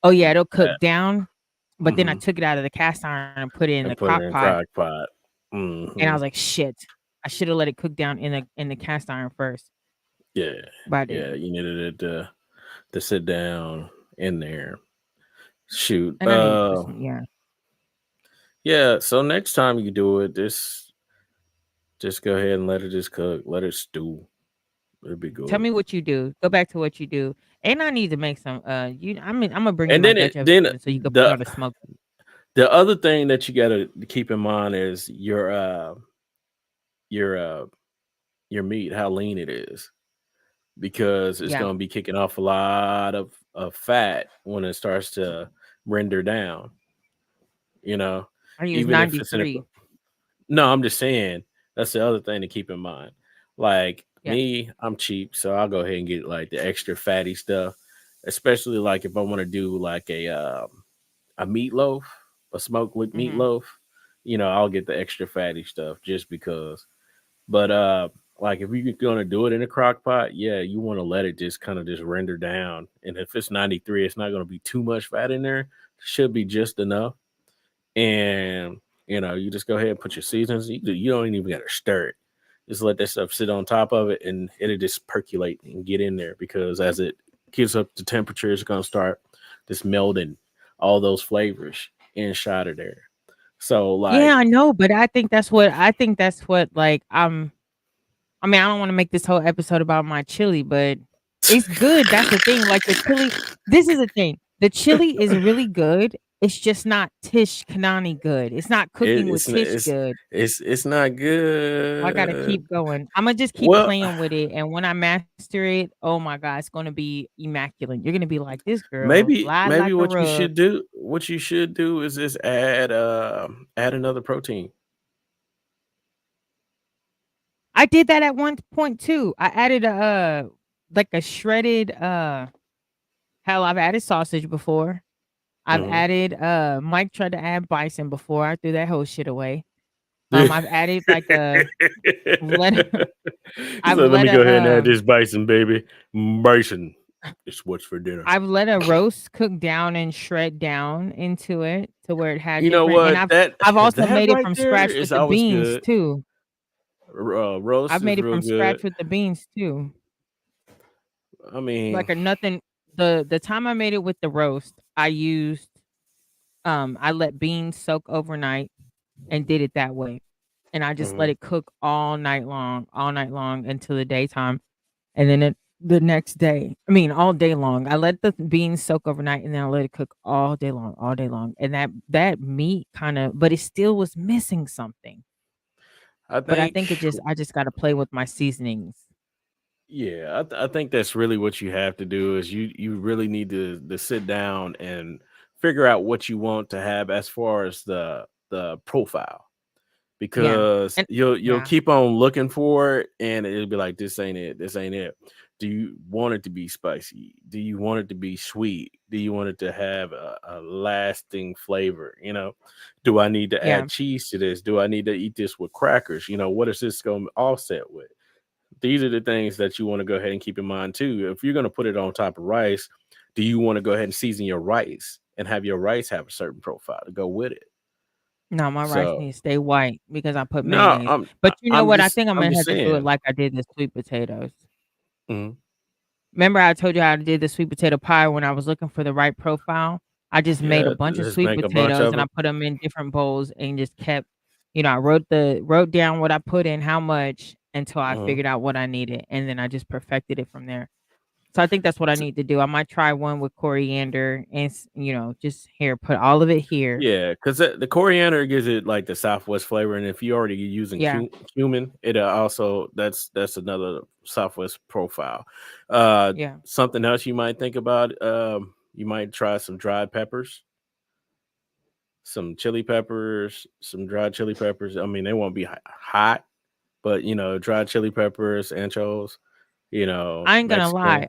oh yeah, it'll cook That down. But then I mhm. took it out of the cast iron and put it in the And put it crock in pot, crock pot. and I Mhm. was like, shit, I should have let it cook down in the cast iron first, Yeah. but I Yeah, didn't. you needed it to sit down in there. Shoot. And I need to put some, yeah. Yeah, so next time you do it, just go ahead and let it just cook. Let it stew. It'll be Tell good. me what you do. Go back to what you do. And I need to make some. I'm gonna bring you And my then Dutch then oven so you can put the on the smoke. the other thing that you gotta keep in mind is your your meat, how lean it is. Because it's Yeah, gonna be kicking off a lot of fat when it starts to render down, you know, I use even if it's in a 93. no, I'm just saying that's the other thing to keep in mind. Like Yeah. me, I'm cheap, so I'll go ahead and get like the extra fatty stuff, especially like if I want to do like a meatloaf, a smoked Mhm. meatloaf, I'll get the extra fatty stuff just because. But like if you're gonna do it in a crock pot, yeah, you want to let it just kind of just render down. And if it's 93, it's not gonna be too much fat in there. Should be just enough. And you just go ahead and put your seasons. You don't even gotta stir it. Just let that stuff sit on top of it, and it'll just percolate and get in there. Because as it gets up to temperature, it's gonna start just melting all those flavors inside of there. So Yeah, like, I know, but I think that's what like I mean, I don't wanna make this whole episode about my chili, but it's good, that's the thing, like, the chili this is the thing, the chili is really good, it's just not Tish Kanani good, it's not It, cooking with it's n- Tish it's good, it's not so I gotta good. keep going. Imma just keep Well, playing with it, and when I master it, oh my god, it's gonna be immaculate. You're gonna be like, "This girl maybe fly maybe like a rug." what you should do is just add another protein. I did that at one point too. I added like a shredded, hell, I've added sausage before. I've Hmm. added, Mike tried to add bison before, I threw that whole shit away. He I've added like a let said, I've "Let let me go a, ahead and add this bison, baby. Bison. It's what's for dinner." I've let a roast cook down and shred down into it to where it had You know different and what? That I've also that made it right from there scratch with is the always beans good. too. Roast I've is made it real from good. scratch with the beans too. I mean, Like a nothing the time I made it with the roast, I let beans soak overnight and did it that way. And I just let mhm. it cook all night long until the daytime. And then the next day, I mean, all day long. I let the beans soak overnight and then I let it cook all day long. And that meat kind of, but it still was missing something. I But I think think I just got to play with my seasonings. Yeah, I think that's really what you have to do is you really need to sit down and figure out what you want to have as far as the profile Yeah. because And you'll yeah. keep on looking for it and it'll be like this ain't it. Do you want it to be spicy? Do you want it to be sweet? Do you want it to have a lasting flavor? Do I need to Yeah. add cheese to this? Do I need to eat this with crackers? What is this going to offset with? These are the things that you want to go ahead and keep in mind too. If you're going to put it on top of rice, do you want to go ahead and season your rice and have your rice have a certain profile to go with it? No, my rice So needs to stay white because I put no, mayonnaise. But you know what? I think I'm I'm gonna just have to do it saying. like I did the sweet potatoes. Mhm. Remember I told you how I did the sweet potato pie when I was looking for the right profile? I just made a Yeah, bunch of just sweet make a bunch potatoes of and I them. put them in different bowls and just kept, I wrote down what I put in, how much until I Mhm. figured out what I needed, and then I just perfected it from there. So I think that's what I need to do. I might try one with coriander and just here, put all of it here. Yeah, because the coriander gives it like the Southwest flavor, and if you already using Yeah, cumin, it also that's another Southwest profile. yeah. Something else you might think about. You might try some dried peppers. some chili peppers, some dried chili peppers. I mean, they won't be hot, but dried chili peppers, anchovies, I ain't gonna Mexican. lie.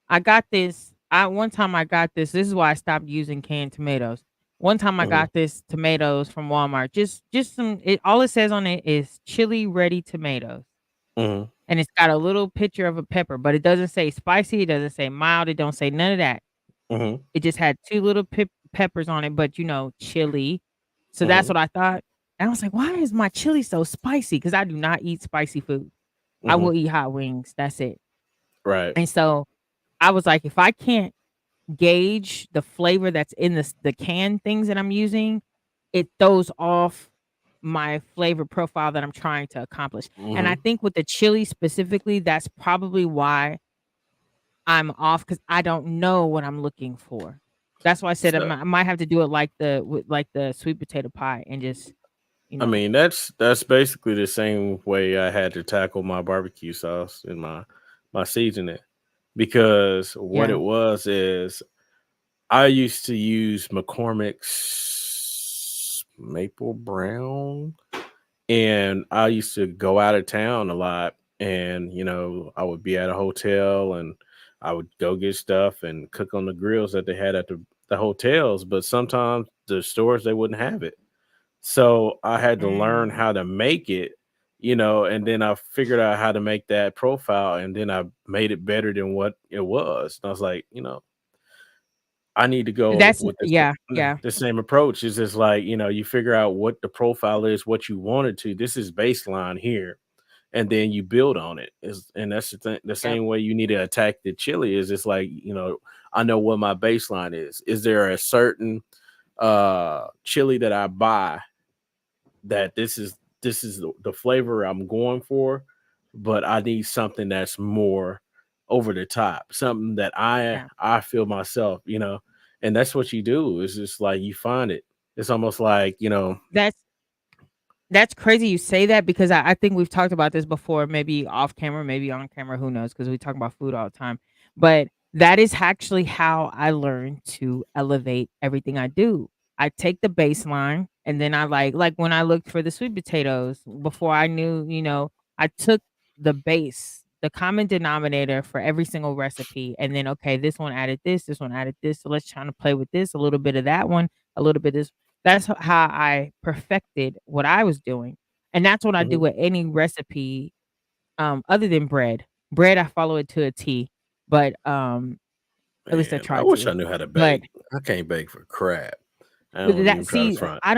I got this. I one time I got this. This is why I stopped using canned tomatoes. One time I Hmm. got this tomatoes from Walmart. Just some. It all it says on it is chili ready tomatoes, Hmm. and it's got a little picture of a pepper, but it doesn't say spicy. It doesn't say mild. It don't say none of that. Hmm. It just had two little peppers on it, but chili. So that's Hmm. what I thought. And I was like, why is my chili so spicy? Because I do not eat spicy food. I Hmm. will eat hot wings. That's it. Right. And so I was like, if I can't gauge the flavor that's in the canned things that I'm using, it throws off my flavor profile that I'm trying to accomplish. And I Hmm. think with the chili specifically, that's probably why I'm off because I don't know what I'm looking for. That's why I said So, I might have to do it like the sweet potato pie and just you I know, mean, that's basically the same way I had to tackle my barbecue sauce and my seasoning, because what it yeah. was is I used to use McCormick's Maple Brown, and I used to go out of town a lot, and I would be at a hotel, and I would go get stuff and cook on the grills that they had at the hotels, but sometimes the stores they wouldn't have it. So I had to learn Mm. how to make it, and then I figured out how to make that profile, and then I made it better than what it was. And I was like, I need to go That's with yeah, yeah, the same approach. It's just like, you figure out what the profile is, what you wanted to. This is baseline here, and then you build on it. And that's the thing. The yep. same way you need to attack the chili is it's like, I know what my baseline is. Is there a certain chili that I buy that this is the flavor I'm going for, but I need something that's more over the top, something that I Yeah. I feel myself, and that's what you do. It's just like you find it. It's almost like That's That's crazy you say that because I think we've talked about this before, maybe off camera, maybe on camera, who knows? Because we talk about food all the time. But that is actually how I learned to elevate everything I do. I take the baseline and then I like when I looked for the sweet potatoes before I knew, I took the base, the common denominator for every single recipe, and then okay, this one added this. So let's try to play with this, a little bit of that one, a little bit of this. That's how I perfected what I was doing, and that's what I do mhm. with any recipe, other than bread. Bread, I follow it to a T, but, at least I Man, I try wish to. I knew how to But bake. I can't bake for crap. I with don't even that try to see, front. I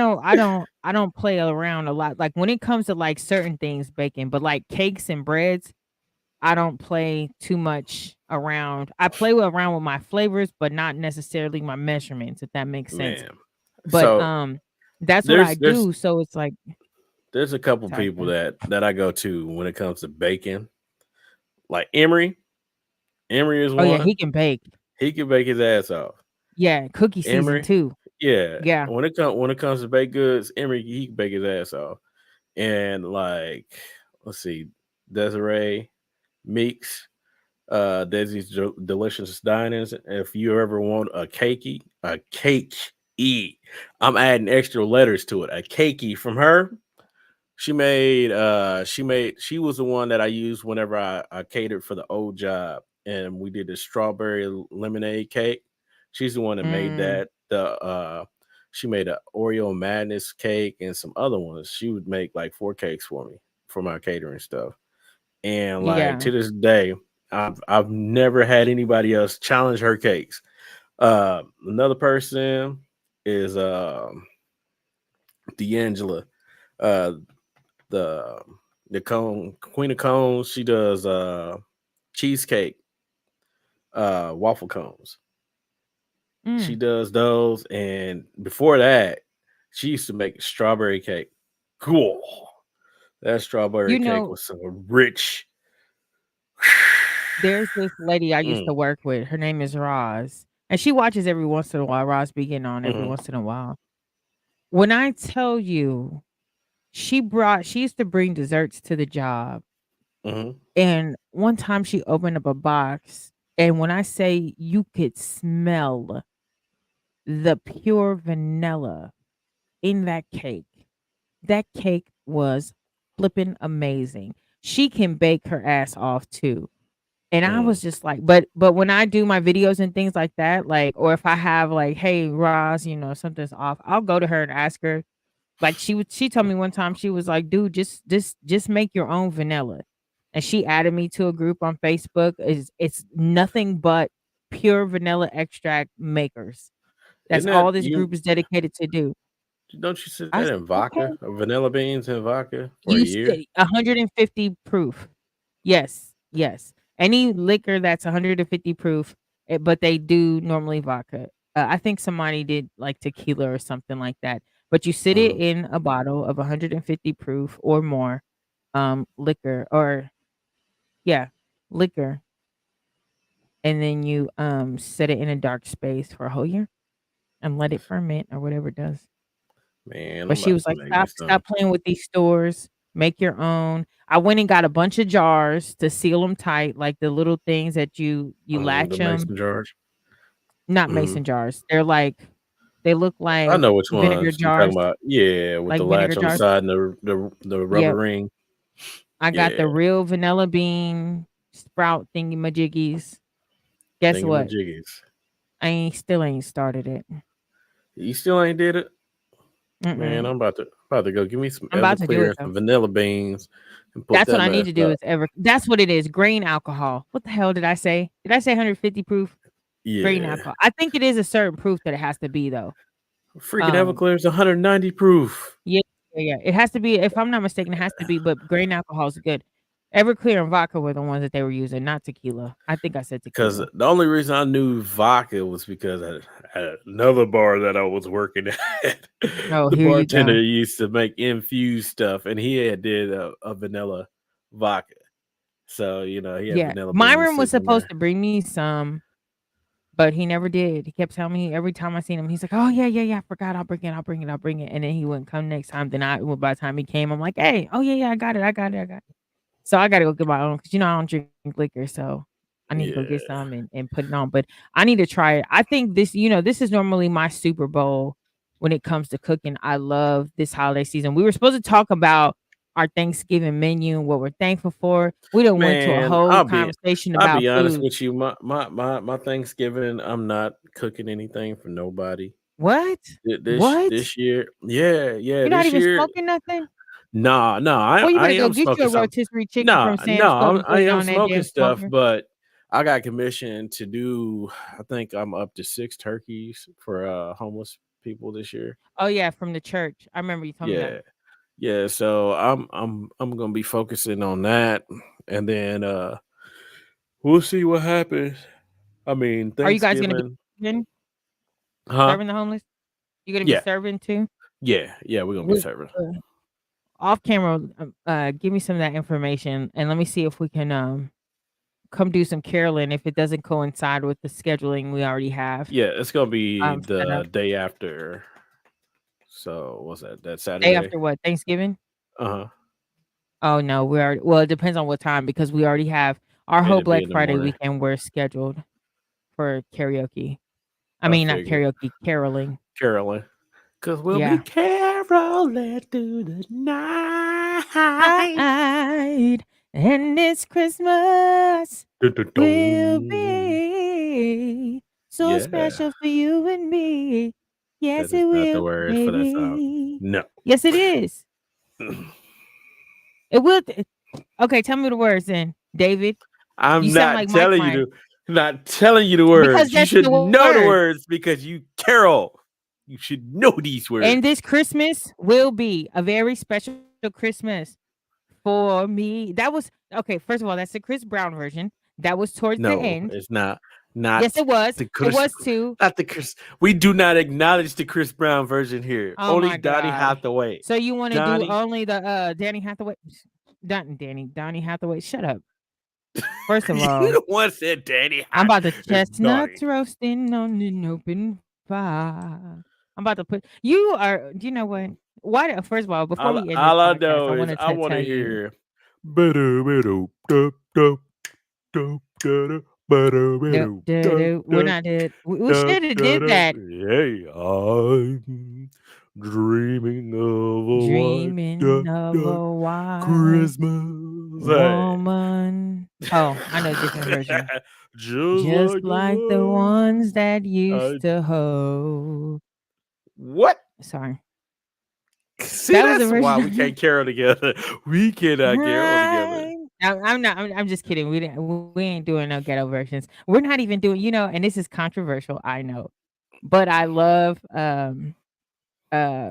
don't play around a lot. Like, when it comes to, like, certain things baking, but, like, cakes and breads, I don't play too much around. I play around with my flavors, but not necessarily my measurements, if that makes sense. Man. But, So that's what I there's there's do, so it's like there's a couple sorry, go people ahead. that I go to when it comes to baking. Like Emery. Emery is Oh, yeah, one. he can bake. He can bake his ass off. Yeah, cookie season Emery, too. yeah. Yeah. When it comes to baked goods, Emery he can bake his ass off. And like, let's see, Desiree, Meeks, Desi's Delicious Dinings. If you ever want a cake e, I'm adding extra letters to it. A cakey from her. She was the one that I used whenever I catered for the old job, and we did the strawberry lemonade cake. She's the one that made Mm, that. She made a Oreo Madness cake and some other ones. She would make like 4 cakes for me for my catering stuff. And like yeah. to this day, I've never had anybody else challenge her cakes. Another person is D'Angela. Uh, the Queen of Cones. She does cheesecake, waffle cones. She Mm. does those, and before that, she used to make strawberry cake. Cool. That strawberry You cake know, was so rich. there's this lady I used Mm, to work with. Her name is Roz, and she watches every once in a while. Roz be getting on every hmm. once in a while. When I tell you, she used to bring desserts to the job, Hmm. and one time she opened up a box, and when I say you could smell the pure vanilla. in that cake. That cake was flipping amazing. She can bake her ass off too. And I Mm, was just like, but when I do my videos and things like that, like, or if I have like, hey Roz, something's off, I'll go to her and ask her. Like she told me one time, she was like, dude, just make your own vanilla. And she added me to a group on Facebook. It's nothing but pure vanilla extract makers. That's isn't that all this you? group is dedicated to do. Don't you sit I that said, in okay. vodka or vanilla beans and vodka for a You year? said 150 proof. Yes, yes. Any liquor that's 150 proof, but they do normally vodka. I think somebody did like tequila or something like that. But you sit it Mhm. in a bottle of 150 proof or more liquor, or yeah, liquor, and then you set it in a dark space for a whole year and let it ferment or whatever it does. Man, But I'm she about was to like, make me "Stop some. playing with these stores. Make your own." I went and got a bunch of jars to seal them tight, like the little things that you The latch them. mason jars. Not Mhm. mason jars. They look I like know which vinegar ones you're talking jars, about. Yeah, with the like vinegar latch on the jars. side and the rubber Yep. ring. I got Yeah, the real vanilla bean sprout thingy majiggies. Guess what? thingamajiggies. I ain't started it. You still ain't did it, man. Mm-mm. I'm about to go. Give me some I'm about to do Everclear it and though. some vanilla beans and put That's what that I need mess to do up. is that's what it is. Grain alcohol. What the hell did I say? Did I say 150 proof? Grain Yeah, alcohol. I think it is a certain proof that it has to be though. freaking Um, Everclear is 190 proof. yeah, yeah, yeah. It has to be, if I'm not mistaken, it has to be, but grain alcohol is good. Everclear and vodka were the ones that they were using, not tequila. I think I said Because tequila. the only reason I knew vodka was because at another bar that I was working at, Oh, the here you bartender go. used to make infused stuff, and he had did a vanilla vodka. So he had Yeah. vanilla beans Myron was sitting in supposed there. to bring me some, but he never did. He kept telling me every time I seen him, he's like, "Oh yeah, yeah, yeah, I forgot. I'll bring it. I'll bring it. I'll bring it." And then he wouldn't come next time. Then well, by the time he came, I'm like, "Hey, oh yeah, yeah, I got it. I got it. I got it." So I gotta go get my own because I don't drink liquor, so I need to go get Yeah, some and put it on. But I need to try it. I think this is normally my Super Bowl when it comes to cooking. I love this holiday season. We were supposed to talk about our Thanksgiving menu and what we're thankful for. We done went to a man. whole I'll be conversation I'll about be honest food. with you. My Thanksgiving, I'm not cooking anything for nobody. What? What? This year, yeah, You're not this even year. smoking nothing? Nah, nah, I Well, you I better go am get you smoking a something. rotisserie chicken Nah, from no, Sam's Club and I put it am on that smoking damn stuff, smoker. but I got commissioned to do. I think I'm up to 6 turkeys for homeless people this year. Oh yeah, from the church. I remember you told me that. Yeah, yeah. So I'm gonna be focusing on that, and then we'll see what happens. I mean, Are you guys gonna be Thanksgiving, serving huh? serving the homeless? You gonna be Yeah, serving too? yeah. We're gonna be With serving. off camera, give me some of that information and let me see if we can come do some caroling if it doesn't coincide with the scheduling we already have Yeah, it's gonna be set up. the day after. So what's that? That Day Saturday? after what? Thanksgiving? Uh huh. Oh no, we already well, it depends on what time because we already have our whole It'll be Black in the Friday morning. weekend we're scheduled for karaoke. I I mean not figured. karaoke, caroling. Caroling. Cause we'll be Yeah. caroling through the night. Night and this Christmas Dun, dun, will dun. be so Yeah, special for you and me. Yes, that is it not the will, words for that song. baby. No. Yes, it is. It will. Okay, tell me the words then, David. You I'm sound like not Mike telling you Mike the because words. You that's should the know the word. words because you carol. You should know these And words. this Christmas will be a very special Christmas for me. That was okay. First of all, that's the Chris Brown version. That was towards the No, end. it's not. Yes, Not it was. the It Chris. was too. Not the Chris. We do not acknowledge the Chris Brown version here. Oh Only my Donnie god. Hathaway. So you wanna do Donnie. only the, Danny Hathaway Donny Hathaway, shut up. First of all, You the one said Danny I'm Hot. about the It's chestnuts Donnie. roasting on an open fire. I'm about to put you are do you know what? Why first of all, before we end this All I podcast, I know is wanted I to want tell to you hear. we're not did we should have did that. Yeah, Dreaming of a white Dreaming of a white Christmas. Hey. woman. Oh, I know a different version. Just Just like the like the ones one. that I, used to hold. what? Sorry. See, That was the that's why we version. can't carol together. We cannot carol together. I'm not. I'm just kidding. We ain't doing no ghetto versions. We're not even doing. And this is controversial. I know, but I love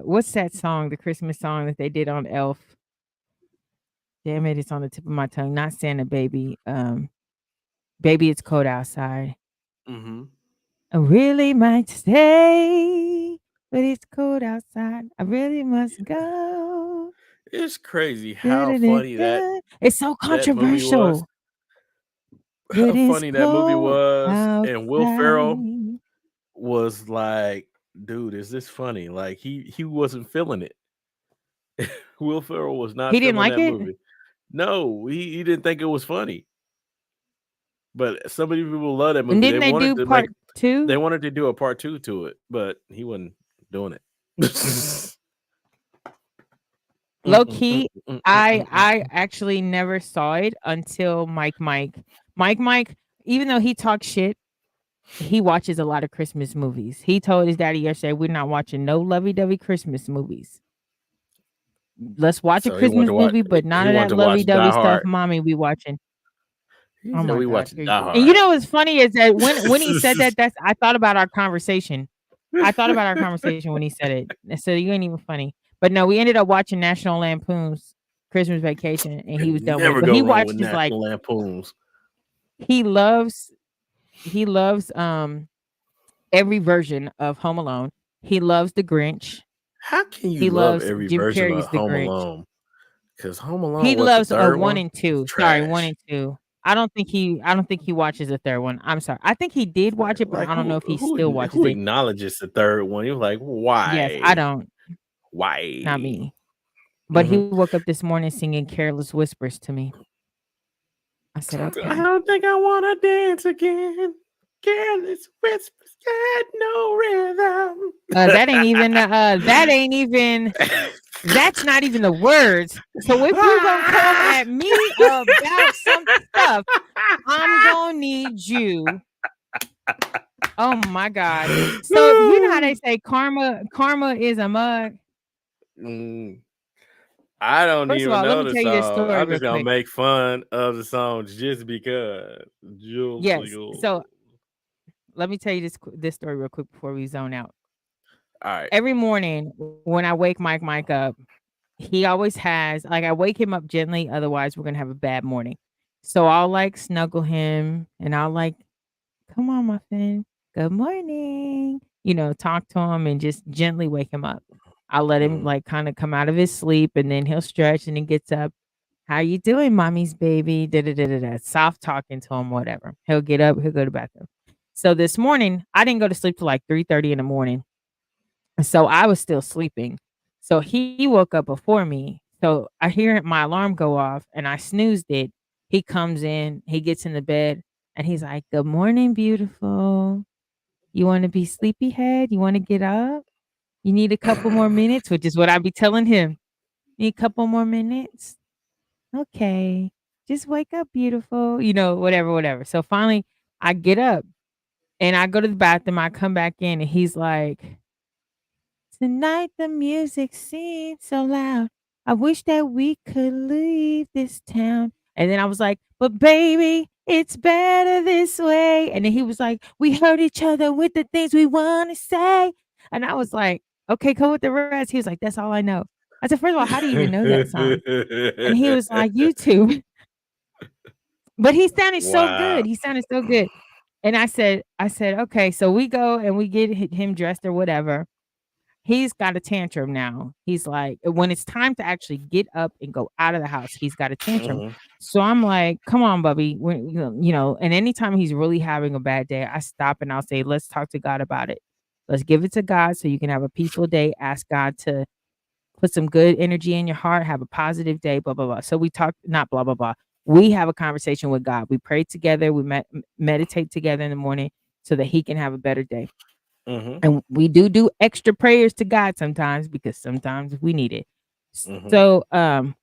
what's that song? The Christmas song that they did on Elf. Damn it, it's on the tip of my tongue. Not Santa Baby. Baby, it's cold outside. Mm-hmm. I really might stay, but it's cold outside. I really must go. It's crazy how funny Da-da-da-da. It's so that movie was. controversial. But How it's funny that movie cold was, and Will Ferrell outside. was like, "Dude, is this funny?" Like he wasn't feeling it. Will Ferrell was He not didn't feeling like that it? movie. No, he didn't think it was funny. But so many people love that And movie. didn't they do part 2? They wanted to do a part two to it, but he wasn't doing it. Low key, I actually never saw it until Mike, even though he talks shit, he watches a lot of Christmas movies. He told his daddy yesterday, "We're not watching no lovey-dovey Christmas movies. Let's watch a So he wanted Christmas to watch. movie, but none He of wanted that to watch lovey-dovey Die stuff, Hard. mommy, we watching." He Oh said my we god, watching here you Die go. And you Hard. know what's funny is that when he said that, I thought about our conversation. I thought about our conversation when he said it. So you ain't even funny. But no, we ended up watching National Lampoon's Christmas Vacation, and he was Can done with it. never But go he wrong with watches like National Lampoons. he loves he loves every version of Home Alone. He loves The Grinch. How can you He love loves every Jim version of Carrey's The Home Grinch. Alone? Because Home Alone, He what the loves third 1 one and was 2. Sorry, 1 trash. and 2. I don't think he watches the third one. I'm sorry. I think he did watch it, but Like I don't know if he who still watches who it. acknowledges the third one? You're like, Yes, I why? don't. Not Why? me. But he Hmm. woke up this morning singing Careless Whispers to me. I said, I "Okay." don't think I want to dance again. Careless whispers got no rhythm. That ain't even that's not even the words. So if you gonna come at me about some stuff, I'm gonna need you. Oh my god. So you know how they say karma is a mug? Mm, I don't First of even all, let know me the tell you this song. story I'm real just gonna quick. make fun of the song just because. Just Yes. because. So let me tell you this story real quick before we zone out. All right. Every morning when I wake Mike up, he always has like I wake him up gently, otherwise we're gonna have a bad morning. So I'll like snuggle him and I'll like, come on, muffin. Good morning. Talk to him and just gently wake him up. I'll let him Mhm. like kind of come out of his sleep and then he'll stretch and he gets up. How you doing, mommy's baby? Da da da da da. Soft talking to him, whatever. He'll get up, he'll go to the bathroom. So this morning, I didn't go to sleep till like 3:30 in the morning. So I was still sleeping. So he woke up before me. So I hear my alarm go off and I snoozed it. He comes in, he gets in the bed and he's like, "Good morning, beautiful. You want to be sleepyhead? You want to get up? You need a couple more minutes," which is what I be telling him. "Need a couple more minutes? Okay. Just wake up, beautiful." Whatever, whatever. So finally I get up and I go to the bathroom. I come back in and he's like, "Tonight the music seems so loud. I wish that we could leave this town." And then I was like, "But baby, it's better this way." And then he was like, "We hurt each other with the things we want to say." And I was like, "Okay, go with the rest." He was like, "That's all I know." I said, "First of all, how do you even know that song?" And he was like, "YouTube." But he sounded so Wow. good. He sounded so good. And I said, "Okay." So we go and we get him dressed or whatever. He's got a tantrum now. He's like, when it's time to actually get up and go out of the house, he's got a tantrum. Mhm. So I'm like, "Come on, Bubby." And anytime he's really having a bad day, I stop and I'll say, "Let's talk to God about it. Let's give it to God so you can have a peaceful day. Ask God to put some good energy in your heart, have a positive day, blah, blah, blah." So we talk, not blah, blah, blah. We have a conversation with God. We pray together. We meditate together in the morning so that he can have a better day. Mhm. And we do extra prayers to God sometimes because sometimes we need it. Mhm. So,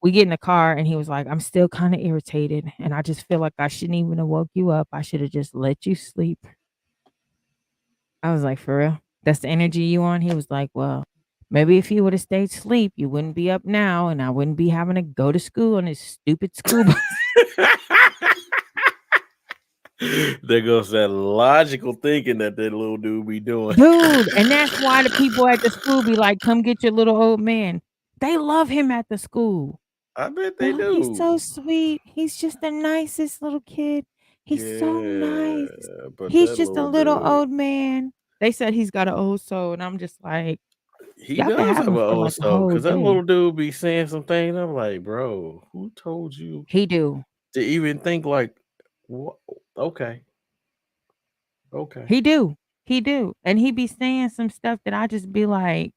we get in the car and he was like, "I'm still kinda irritated, and I just feel like I shouldn't even have woke you up. I shoulda just let you sleep." I was like, "For real? That's the energy you on?" He was like, "Well, maybe if you woulda stayed asleep, you wouldn't be up now, and I wouldn't be having to go to school on this stupid school bus." There goes that logical thinking that that little dude be doing. Dude, and that's why the people at the school be like, "Come get your little old man." They love him at the school. I bet They're they like, "He's do. so sweet. He's just the nicest little kid. He's so Yeah, nice. but He's that just a little little dude, old man." They said he's got an old soul, and I'm just like, he "Y'all can does have have him an for, old like, a soul whole because that day." little dude be saying some things. I'm like, bro, who told you He do. to even think like, what? Okay, okay, He do. He do. And he be saying some stuff that I just be like,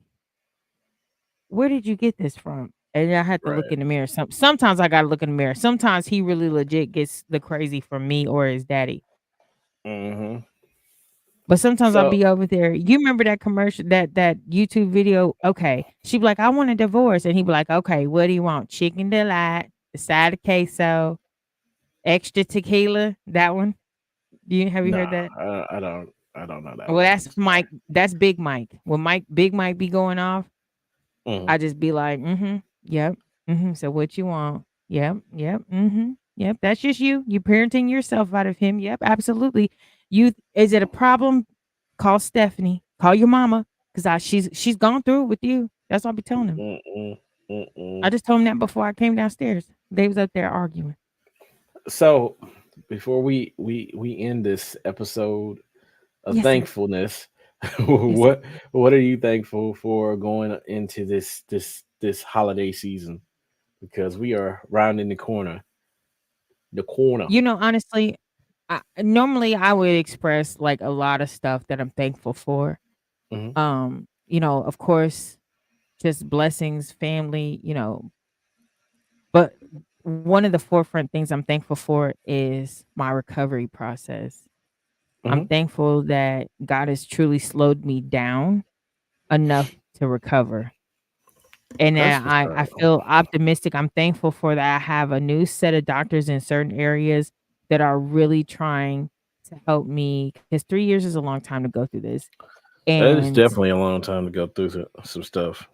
"Where did you get this from?" And I had to look right. in the mirror. Sometimes I gotta look in the mirror. Sometimes he really legit gets the crazy from me or his daddy. Hmm. But sometimes I'll So be over there. You remember that commercial, that YouTube video? Okay. She be like, "I want a divorce." And he be like, "Okay, what do you want? Chicken delight, the side of queso, extra tequila." That one? Have you heard nah, that? I don't know that Well, one. that's Mike. That's Big Mike. When Big Mike be going off, Hmm. I just be like, "Mhm, yep, mhm. So what you want? Yep, yep, mhm, yep. That's just you. You parenting yourself out of him. Yep, absolutely. You is it a problem? Call Stephanie. Call your mama, cause she's gone through it with you. That's what I be telling him. Mm-mm, I mm-mm. just told him that before I came downstairs. They was up there arguing. So before we end this episode of Yes, sir. thankfulness, Yes, sir. what are you thankful for going into this holiday season? Because we are rounding the corner. The corner. Honestly, normally I would express like a lot of stuff that I'm thankful for. Hmm. Of course, just blessings, family, but one of the forefront things I'm thankful for is my recovery process. I'm Hmm. thankful that God has truly slowed me down enough to recover. And That's that what's I up. feel optimistic. I'm thankful for that. I have a new set of doctors in certain areas that are really trying to help me because 3 years is a long time to go through this. That is And definitely a long time to go through some stuff.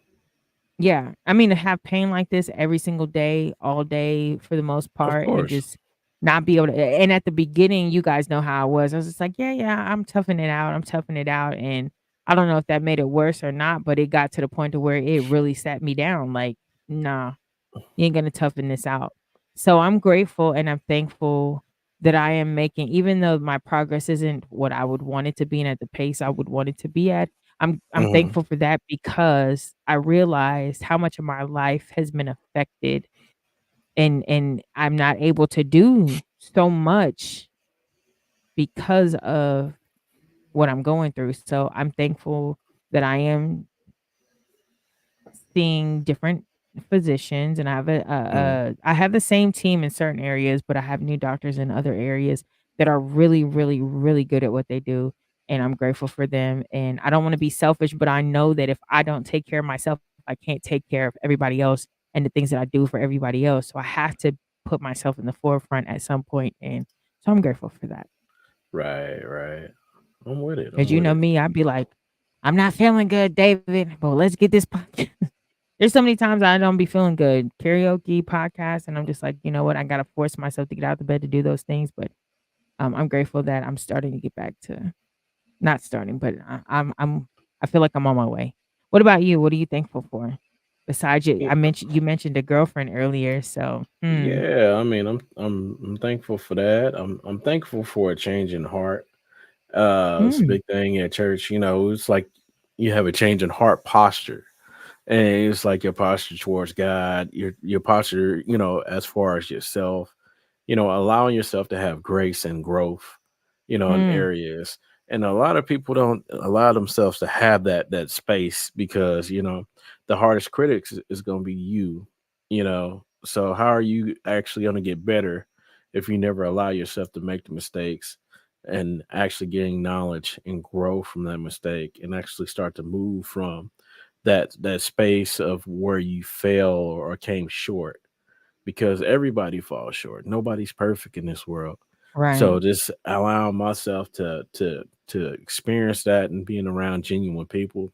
yeah, I mean, to have pain like this every single day, all day for the most Of part, and course. just not be able to. And at the beginning, you guys know how I was. I was just like, yeah, yeah, I'm toughing it out. I'm toughing it out. And I don't know if that made it worse or not, but it got to the point to where it really sat me down. Like, nah, you ain't gonna toughen this out. So I'm grateful and I'm thankful that I am making, even though my progress isn't what I would want it to be and at the pace I would want it to be at. I'm Hmm. thankful for that because I realized how much of my life has been affected and I'm not able to do so much because of what I'm going through. So I'm thankful that I am seeing different physicians, and Hmm. I have the same team in certain areas, but I have new doctors in other areas that are really, really, really good at what they do, and I'm grateful for them, and I don't wanna be selfish, but I know that if I don't take care of myself, I can't take care of everybody else and the things that I do for everybody else, so I have to put myself in the forefront at some point, and so I'm grateful for that. Right, right. I'm with it. 'Cause I'm you with know it. me, I'd be like, "I'm not feeling good, David, but let's get this podcast." There's so many times I don't be feeling good, karaoke, podcast, and I'm just like, "You know what? I gotta force myself to get out of the bed to do those things," but, I'm grateful that I'm starting to get back to not starting, but I feel like I'm on my way. What about you? What are you thankful for? Besides you mentioned a girlfriend earlier, so, Yeah, I mean, I'm thankful for that. I'm thankful for a change in heart. It's a mm, big thing at church. It's like you have a change in heart posture, and it's like your posture towards God, your posture, as far as yourself. Allowing yourself to have grace and growth, in mm, areas. And a lot of people don't allow themselves to have that space because, the hardest critics is going to be you. So how are you actually going to get better if you never allow yourself to make the mistakes and actually getting knowledge and grow from that mistake and actually start to move from that space of where you fail or came short, because everybody falls short. Nobody's perfect in this world. Right. So just allowing myself to experience that and being around genuine people,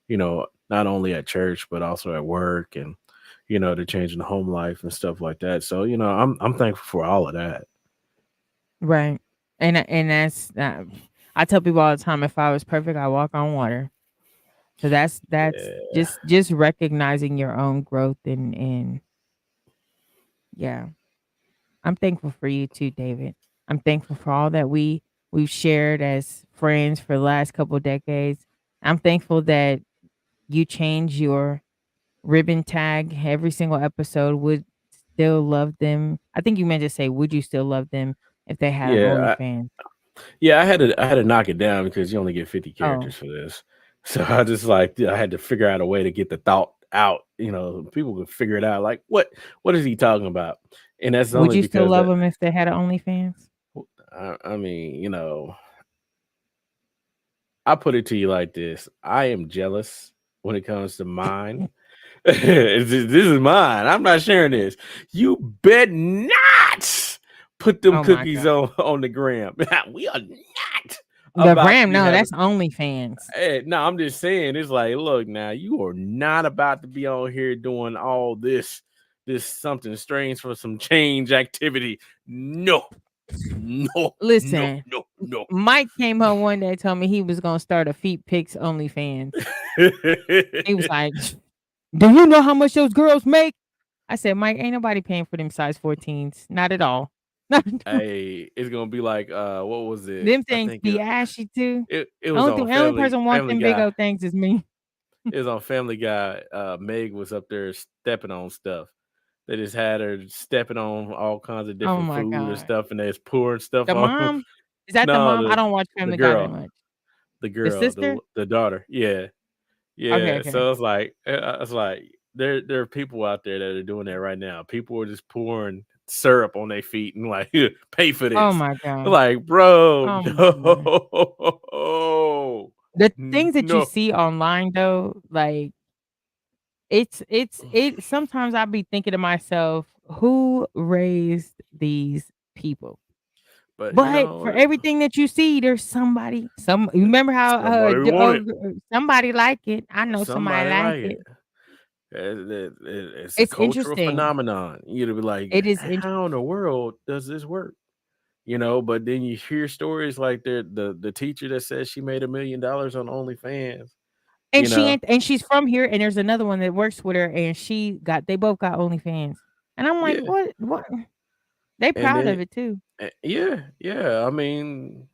not only at church but also at work, and they're changing the home life and stuff like that. So I'm thankful for all of that. Right. And that's I tell people all the time, if I was perfect, I walk on water. So that's Yeah, just recognizing your own growth and yeah. I'm thankful for you too, David. I'm thankful for all that we've shared as friends for the last couple of decades. I'm thankful that you change your ribbon tag every single episode. Would still love them. I think you meant to say, would you still love them if they had an yeah, OnlyFans? yeah. I had to knock it down because you only get 50 Oh, characters for this. So I just like I had to figure out a way to get the thought out. People could figure it out. Like what is he talking about? And that's would only you still because love them if they had an OnlyFans? I mean, I put it to you like this: I am jealous when it comes to mine. This is mine. I'm not sharing this. You bet not put them Oh my cookies god. on the gram. We are not The about to gram, be no, having. that's OnlyFans. Hey, no, I'm just saying. It's like, look, now you are not about to be on here doing all this something strange for some change activity. No, no, no, Listen, no, no. Mike came home one day, told me he was gonna start a feet pics OnlyFans. He was like, "Do you know how much those girls make?" I said, "Mike, ain't nobody paying for them size 14s. Not at all. Not at all. Hey, it's gonna be like what was it? Them I things think be ashy too. it was on The only Family person want Family them big Guy. old things is me." It was on Family Guy. Meg was up there stepping on stuff. They just had her stepping on all kinds of Oh different my food and god. stuff, and they was pouring stuff The on 'em. mom? Is that the No, mom? I don't watch the Family Guy that girl, much. the The girl, sister? the daughter. Yeah, Okay, yeah. okay. So it's like there are people out there that are doing that right now. People are just pouring syrup on their feet and like, "Here, pay for Oh this." my I'm god. like, bro, Oh my god. no, The things that you no. see online though, like it sometimes I'll be thinking to myself, who raised these people? But But for everything that you see, there's some you remember how somebody want it. somebody like it. I know somebody Somebody like like it. it. It's a It's cultural interesting. phenomenon. You'd be like, It is how in the interesting. world does this work? But then you hear stories like the teacher that says she made $1 million on OnlyFans. And You she know, ain't and she's from here, and there's another one that works with her, and they both got OnlyFans. And I'm like, yeah, what? They and proud then of it too. yeah, yeah. I mean,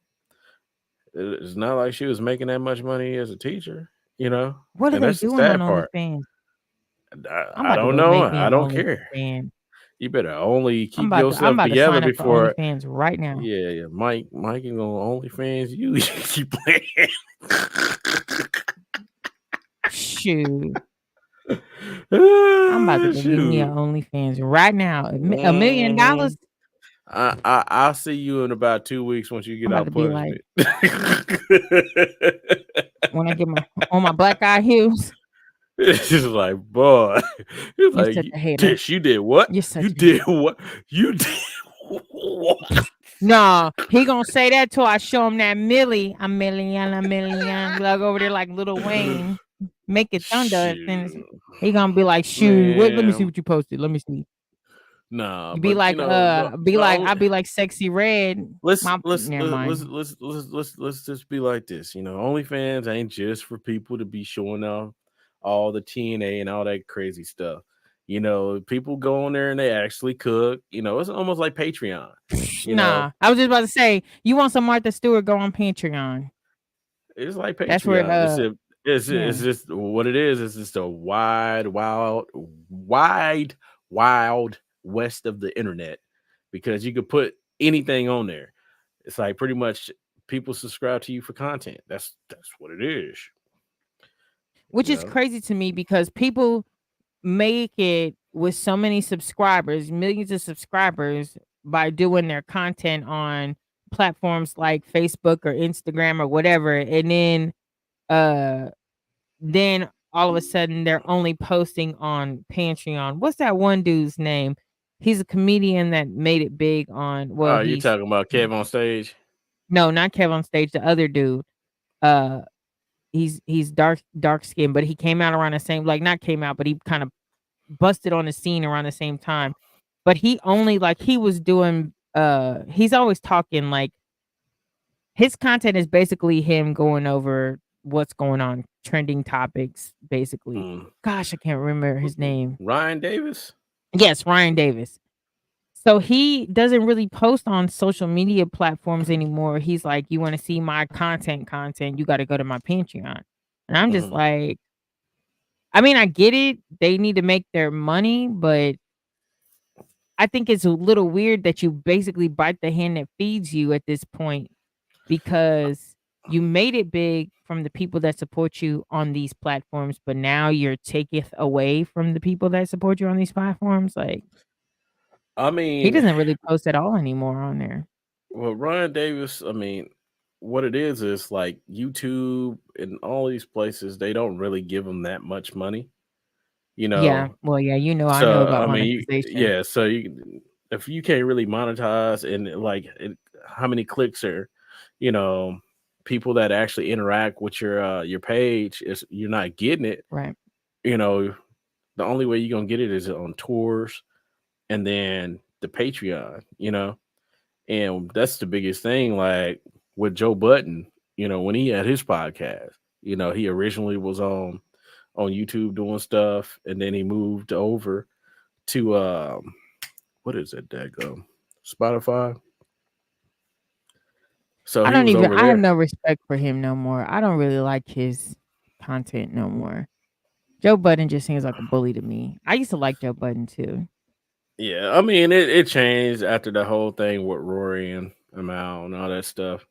it's not like she was making that much money as a teacher. What are And they that's the doing on sad part. OnlyFans? I'm I about to don't go know. make me I an don't care. OnlyFans. You better only keep I'm yourself about to together sign up for before. OnlyFans right now. Yeah, yeah. Mike ain't gonna OnlyFans you. You keep playing. Shoot. I'm about to Ah, go get me an shoot. $1 Right now. $1 million? Mhm. I'll see you in about 2 weeks once you get I'm about out to be like, punishment. when I get my on my black eye heels, It's just like, boy. It's you're like, such a hater. Tish, you did what? You're You such a did hater. what? You did what? No, he gonna say that till I show him that a million, like over there like Little Wayne, make it thunder. Then Shoot, he gonna be like, shoot, what? Let me see man. what you posted. Let me see. Nah, You be but like, the only I be like sexy red. let's My let's never let- mind. let's just be like this. OnlyFans ain't just for people to be showing off all the TNA and all that crazy stuff. People go on there and they actually cook. It's almost like Patreon. You know, Nah, I was just about to say, you want some Martha Stewart? Go on Patreon. it's like That's where Patreon. It's yeah. just what it is. It's just a wide, wild west of the internet, because you could put anything on there. It's like pretty much people subscribe to you for content. That's what it is. Which You is know. crazy to me because people make it with so many subscribers, millions of subscribers by doing their content on platforms like Facebook or Instagram or whatever, and uh then all of a sudden they're only posting on Patreon. What's that one dude's name? He's a comedian that made it big on, well, Oh, you he's talking about Kev on stage? no, not Kevin on stage, the other dude. Uh he's dark skinned, but he came out around the same, like, not came out, but he kind of busted on the scene around the same time. But he only, like, he was doing he's always talking, like, his content is basically him going over what's going on, trending topics, basically. Mm. Gosh, I can't remember his name. Ryan Davis? Yes, Ryan Davis. So he doesn't really post on social media platforms anymore. He's like, "You wanna see my content, you gotta go to my Patreon." And I'm just Mhm. like, I mean, I get it. They need to make their money, but I think it's a little weird that you basically bite the hand that feeds you at this point, because you made it big from the people that support you on these platforms, but now you're taketh away from the people that support you on these platforms. Like, I he mean, doesn't really post at all anymore on there. well, Ryan Davis, I mean, what it is like YouTube and all these places, they don't really give them that much money, you Yeah. know. Well, yeah, I know So about I mean, monetization. yeah. So if you can't really monetize and how many clicks are, you know, people that actually interact with your page is you're not getting it. Right. You know, the only way you're gonna get it is on tours and then the Patreon. You know, and that's the biggest thing. Like with Joe Budden, when he had his podcast, he originally was on YouTube doing stuff, and then he moved over to what is it, daggum, Spotify. So he was over I have there. no respect for him no more. I don't really like his content no more. Joe Budden just seems like a bully to me. I used to like Joe Budden too. Yeah, I mean it changed after the whole thing with Rory and Amal and all that stuff,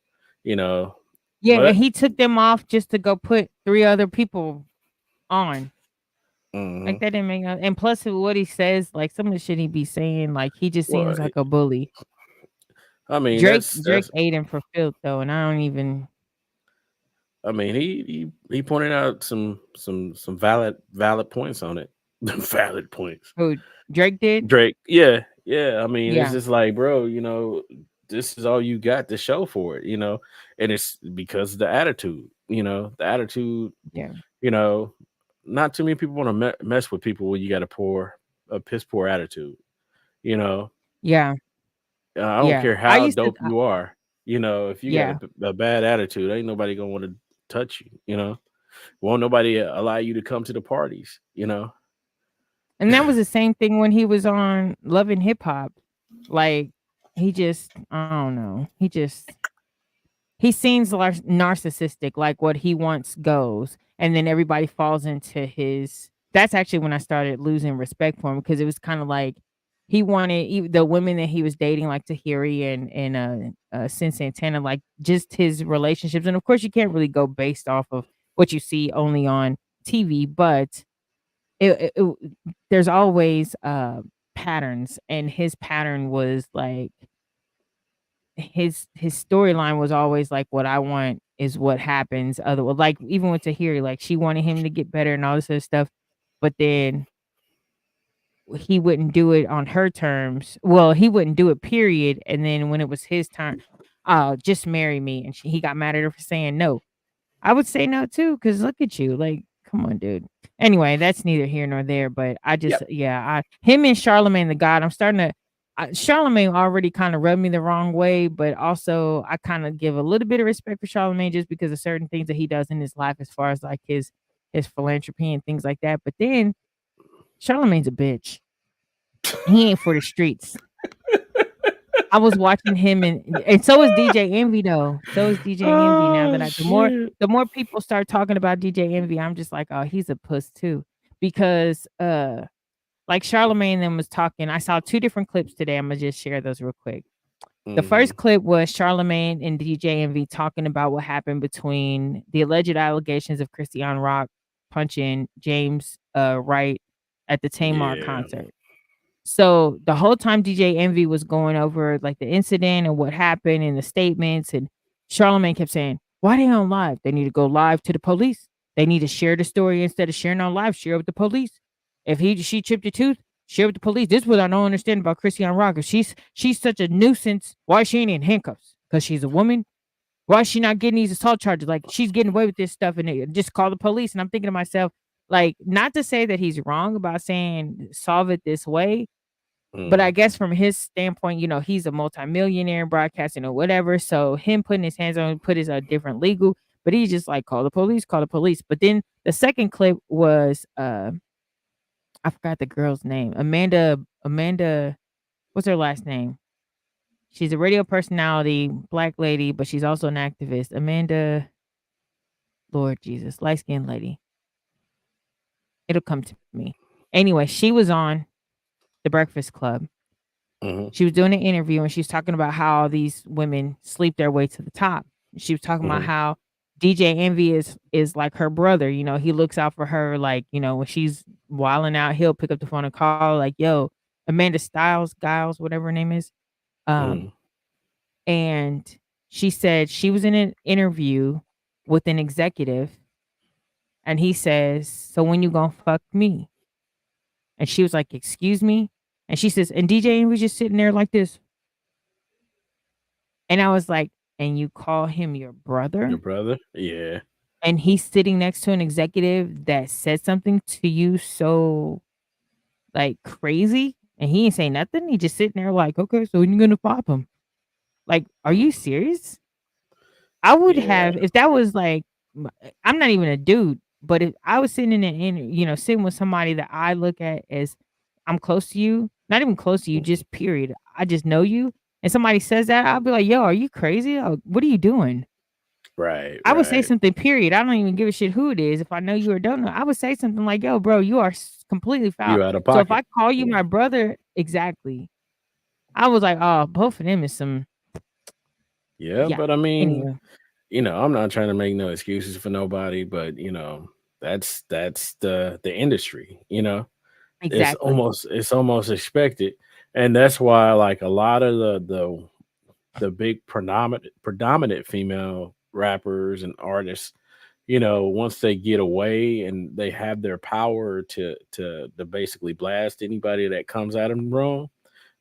you know. Yeah, and But he took them off just to go put 3 other people on. Like, mhm. that didn't make no, and plus what he says, like, some of the shit he be saying, like, he just Well, seems like a bully. I mean Drake that's ate him for filth though, and I don't even. I mean he pointed out some valid points on it, valid points. Who, Drake did? Drake, yeah, yeah. I mean, it's Yeah, just like, bro, this is all you got to show for it, and it's because of the attitude, the attitude, yeah, you know, not too many people want to mess with people when you got a piss poor attitude, you know. yeah, I don't yeah. care I how used to dope you are, if you got yeah, a bad attitude, ain't nobody gonna want to touch you, Won't nobody allow you to come to the parties. and that was the same thing when he was on Love and Hip Hop. Like, he just, I don't know, he seems like narcissistic, like what he wants goes, and then everybody falls into his. That's actually when I started losing respect for him, because it was kind of like he wanted the women that he was dating, like Tahiri and Sin Santana, like just his relationships. And of course, you can't really go based off of what you see only on TV, but there's always patterns, and his pattern was like his storyline was always like, what I want is what happens. Otherwise, like, even with Tahiri, like, she wanted him to get better and all this other stuff, but then he wouldn't do it on her terms. Well, he wouldn't do it, period. And then when it was his turn, just marry me. And he got mad at her for saying no. I would say no too, because look at you. Like, come on, dude. Anyway, that's neither here nor there. But I just, Yep. yeah, him and Charlemagne the God, I'm starting to. Charlemagne already kind of rubbed me the wrong way, but also I kind of give a little bit of respect for Charlemagne just because of certain things that he does in his life, as far as like his philanthropy and things like that. But then Charlemagne's a bitch. He ain't for the streets. I was watching him, and so is DJ Envy though. So is DJ Envy. Now Oh that shit. the more people start talking about DJ Envy, I'm just like, oh, he's a puss too. Because like Charlemagne and them was talking. I saw 2 different clips today. I'm gonna just share those real quick. The Hmm. first clip was Charlemagne and DJ Envy talking about what happened between the alleged allegations of Christian Rock punching James Wright at the Tamar Yeah. concert. So the whole time DJ Envy was going over like the incident and what happened and the statements, and Charlemagne kept saying, "Why they on live? They need to go live to the police. They need to share the story instead of sharing on live. Share with the police. If she chipped your tooth, share with the police." This is what I don't understand about Christiane Rocker. She's such a nuisance. Why she ain't in handcuffs? Because she's a woman. Why is she not getting these assault charges? Like, she's getting away with this stuff, and they just call the police. And I'm thinking to myself, like, not to say that he's wrong about saying solve it this way, but I Mm. guess from his standpoint, he's a multimillionaire in broadcasting or whatever. So him putting his hands on put is a different legal, but he's just like, call the police, call the police. But then the second clip was I forgot the girl's name. Amanda, what's her last name? She's a radio personality, black lady, but she's also an activist. Amanda, Lord Jesus, light skinned lady. It'll come to me. Anyway, she was on the Breakfast Club. Mm-hmm. She was doing an interview and she was talking about how these women sleep their way to the top. She was talking about Mm-hmm. how DJ Envy is like her brother. He looks out for her. Like, when she's wilding out, he'll pick up the phone and call like, "Yo, Amanda Giles, whatever her name is." Um, Mm-hmm. and she said she was in an interview with an executive, and he says, "So when you gonna fuck me?" And she was like, "Excuse me?" And she says, and DJ was just sitting there like this. And I was like, "And you call him your Your brother? brother? Yeah. And he's sitting next to an executive that said something to you so, like, crazy? And he ain't saying nothing? He just sitting there like, okay, so when you gonna pop him?" Like, are you Mm. serious? I would Yeah. have, if that was like, I'm not even a dude, but if I was sitting sitting with somebody that I look at as I'm close to you, not even close to you, Mhm. just period. I just know you. And somebody says that, I'll be like, "Yo, are you crazy? What are you doing?" Right. I would say Right. something, period. I don't even give a shit who it is. If I know you or don't know, I would say something like, "Yo, bro, you are completely foul." You out of So if I pocket. call you Yeah. my brother, exactly. I was like, "Oh, both of them is some, Yeah. yeah." But I mean, Anyway, I'm not trying to make no excuses for nobody, but that's the industry. exactly. It's almost expected, and that's why like a lot of the big predominant female rappers and artists, once they get away and they have their power to basically blast anybody that comes at them wrong,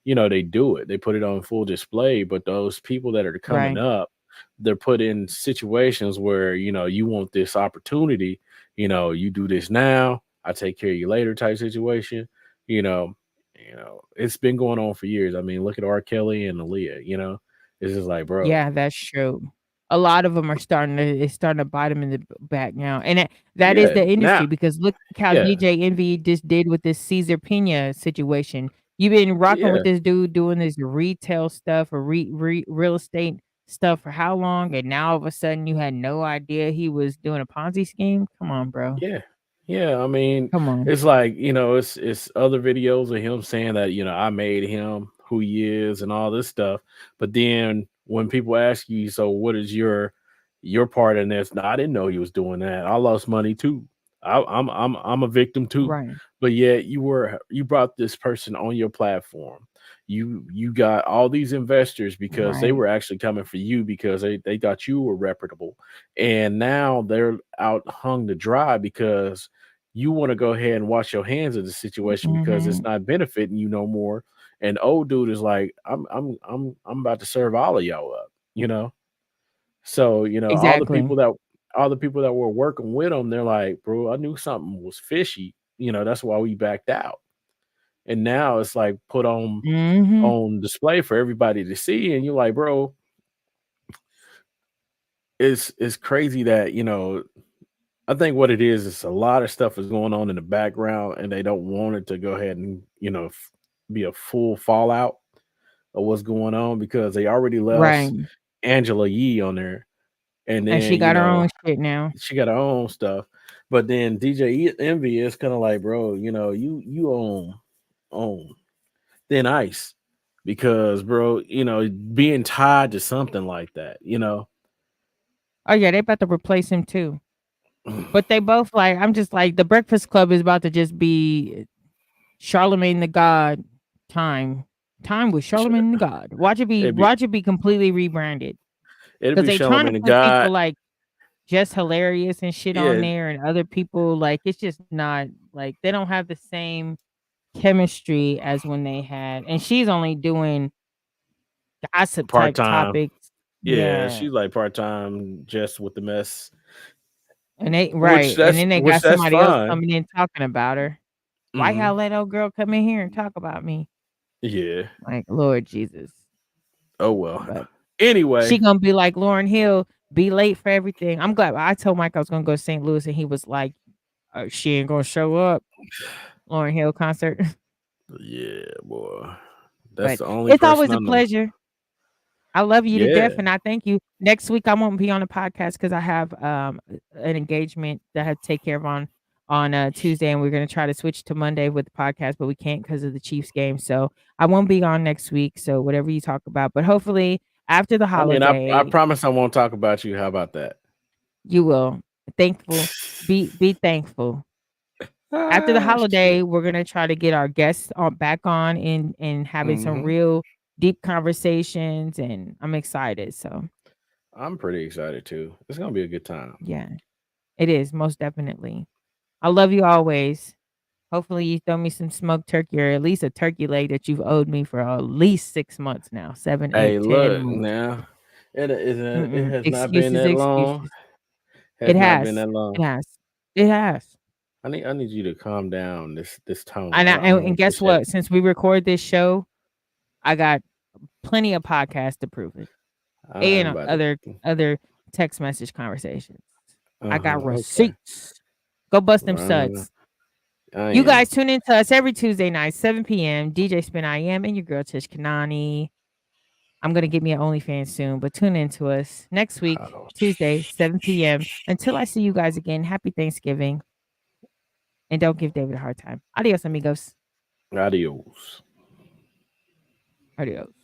they do it. They put it on full display. But those people that are coming Right. up, they're put in situations where, you want this opportunity, you do this now, I take care of you later type situation. You know, it's been going on for years. I mean, look at R. Kelly and Aaliyah. It's just like, bro, Yeah, that's true. A lot of them are starting to bite them in the back now, and that is yeah, the now, industry because look how yeah, DJ Envy just did with this Cesar Pena situation. You've been rocking with yeah, this dude doing this retail stuff or real estate stuff for how long, and now all of a sudden you had no idea he was doing a Ponzi scheme? Come on, bro. yeah. Yeah, I mean, Come on. it's like, it's other videos of him saying that, I made him who he is and all this stuff. But then when people ask you, so what is your part in this? No, I didn't know he was doing that. I lost money too. I'm a victim too. Right. But yet you brought this person on your platform. You got all these investors because they Right. were actually coming for you because they thought you were reputable. And now they're out hung to dry because you want to go ahead and wash your hands of the situation because it's Mhm. not benefiting you no more. And old dude is like, I'm about to serve all of y'all up, you know. So Exactly. all the people that were working with him, they're like, bro, I knew something was fishy. That's why we backed out. And now it's like put Mhm. on display for everybody to see, and you're like, bro, it's crazy that I think what it is a lot of stuff is going on in the background, and they don't want it to go ahead and be a full fallout of what's going on because they already Right. lost Angela Yee on there, and And she then got her own shit now. she got her own stuff, but then DJ Envy is kind of like, bro, you own thin ice because, bro, being tied to something like that, Oh yeah, they about to replace him too. But they both like, I'm just like, the Breakfast Club is about to just be Charlemagne the God. Time with Charlemagne the God. Watch it It'd be be completely rebranded it'd because be they trying to Charlamagne the put people God. like just hilarious and shit on Yeah, there, and other people like it's just not like they don't have the same chemistry as when they had. And she's only doing gossip part type time. topics. Yeah, Yeah. she's like part time, just with the mess, And they which right. And then they got that's somebody else fine. coming in talking about her. Why y'all Hmm. let old girl come in here and talk about me? Yeah. Like, Lord Jesus. Oh well. But she Anyway, gonna be like Lauren Hill, be late for everything. I'm glad I told Mike I was gonna go to St. Louis, and he was like, she ain't gonna show up. Lauren Hill concert. yeah, boy. That's But the only it's person always I a know. pleasure. I love you to death, Yeah. and I thank you. Next week I won't be on the podcast because I have an engagement that I have to take care of on Tuesday, and we're gonna try to switch to Monday with the podcast, but we can't because of the Chiefs game. So I won't be on next week. So whatever you talk about, but hopefully after the I mean, I holiday, promise I won't talk about you. How about that? you will. Thankful. Be thankful. After the Ah, holiday, shit. we're gonna try to get our guests back on and having some Hmm. real deep conversations, and I'm excited. So I'm pretty excited too. It's gonna be a good time. yeah, it is most definitely. I love you always. Hopefully, you throw me some smoked turkey or at least a turkey leg that you've owed me for at least 6 months now, 7, Hey, 8, 10 look months. now. It has not been Excuses, that long. excuses. It Has not been has. that It long. has. It has. I need you to calm down this tone. And, I don't and guess appreciate what? it. Since we record this show, I got plenty of podcasts to prove it, I ain't and about other text message conversations. I got okay. receipts. Go bust them Uh, suds. I You am. guys tune in to us every Tuesday night, 7 p.m. DJ Spin I Am and your girl Tish Kanani. I'm gonna get me an OnlyFans soon, but tune in to us next week, Oh, Tuesday, 7 p.m. Until I see you guys again, happy Thanksgiving. And don't give David a hard time. Adios, amigos. adios. Adios.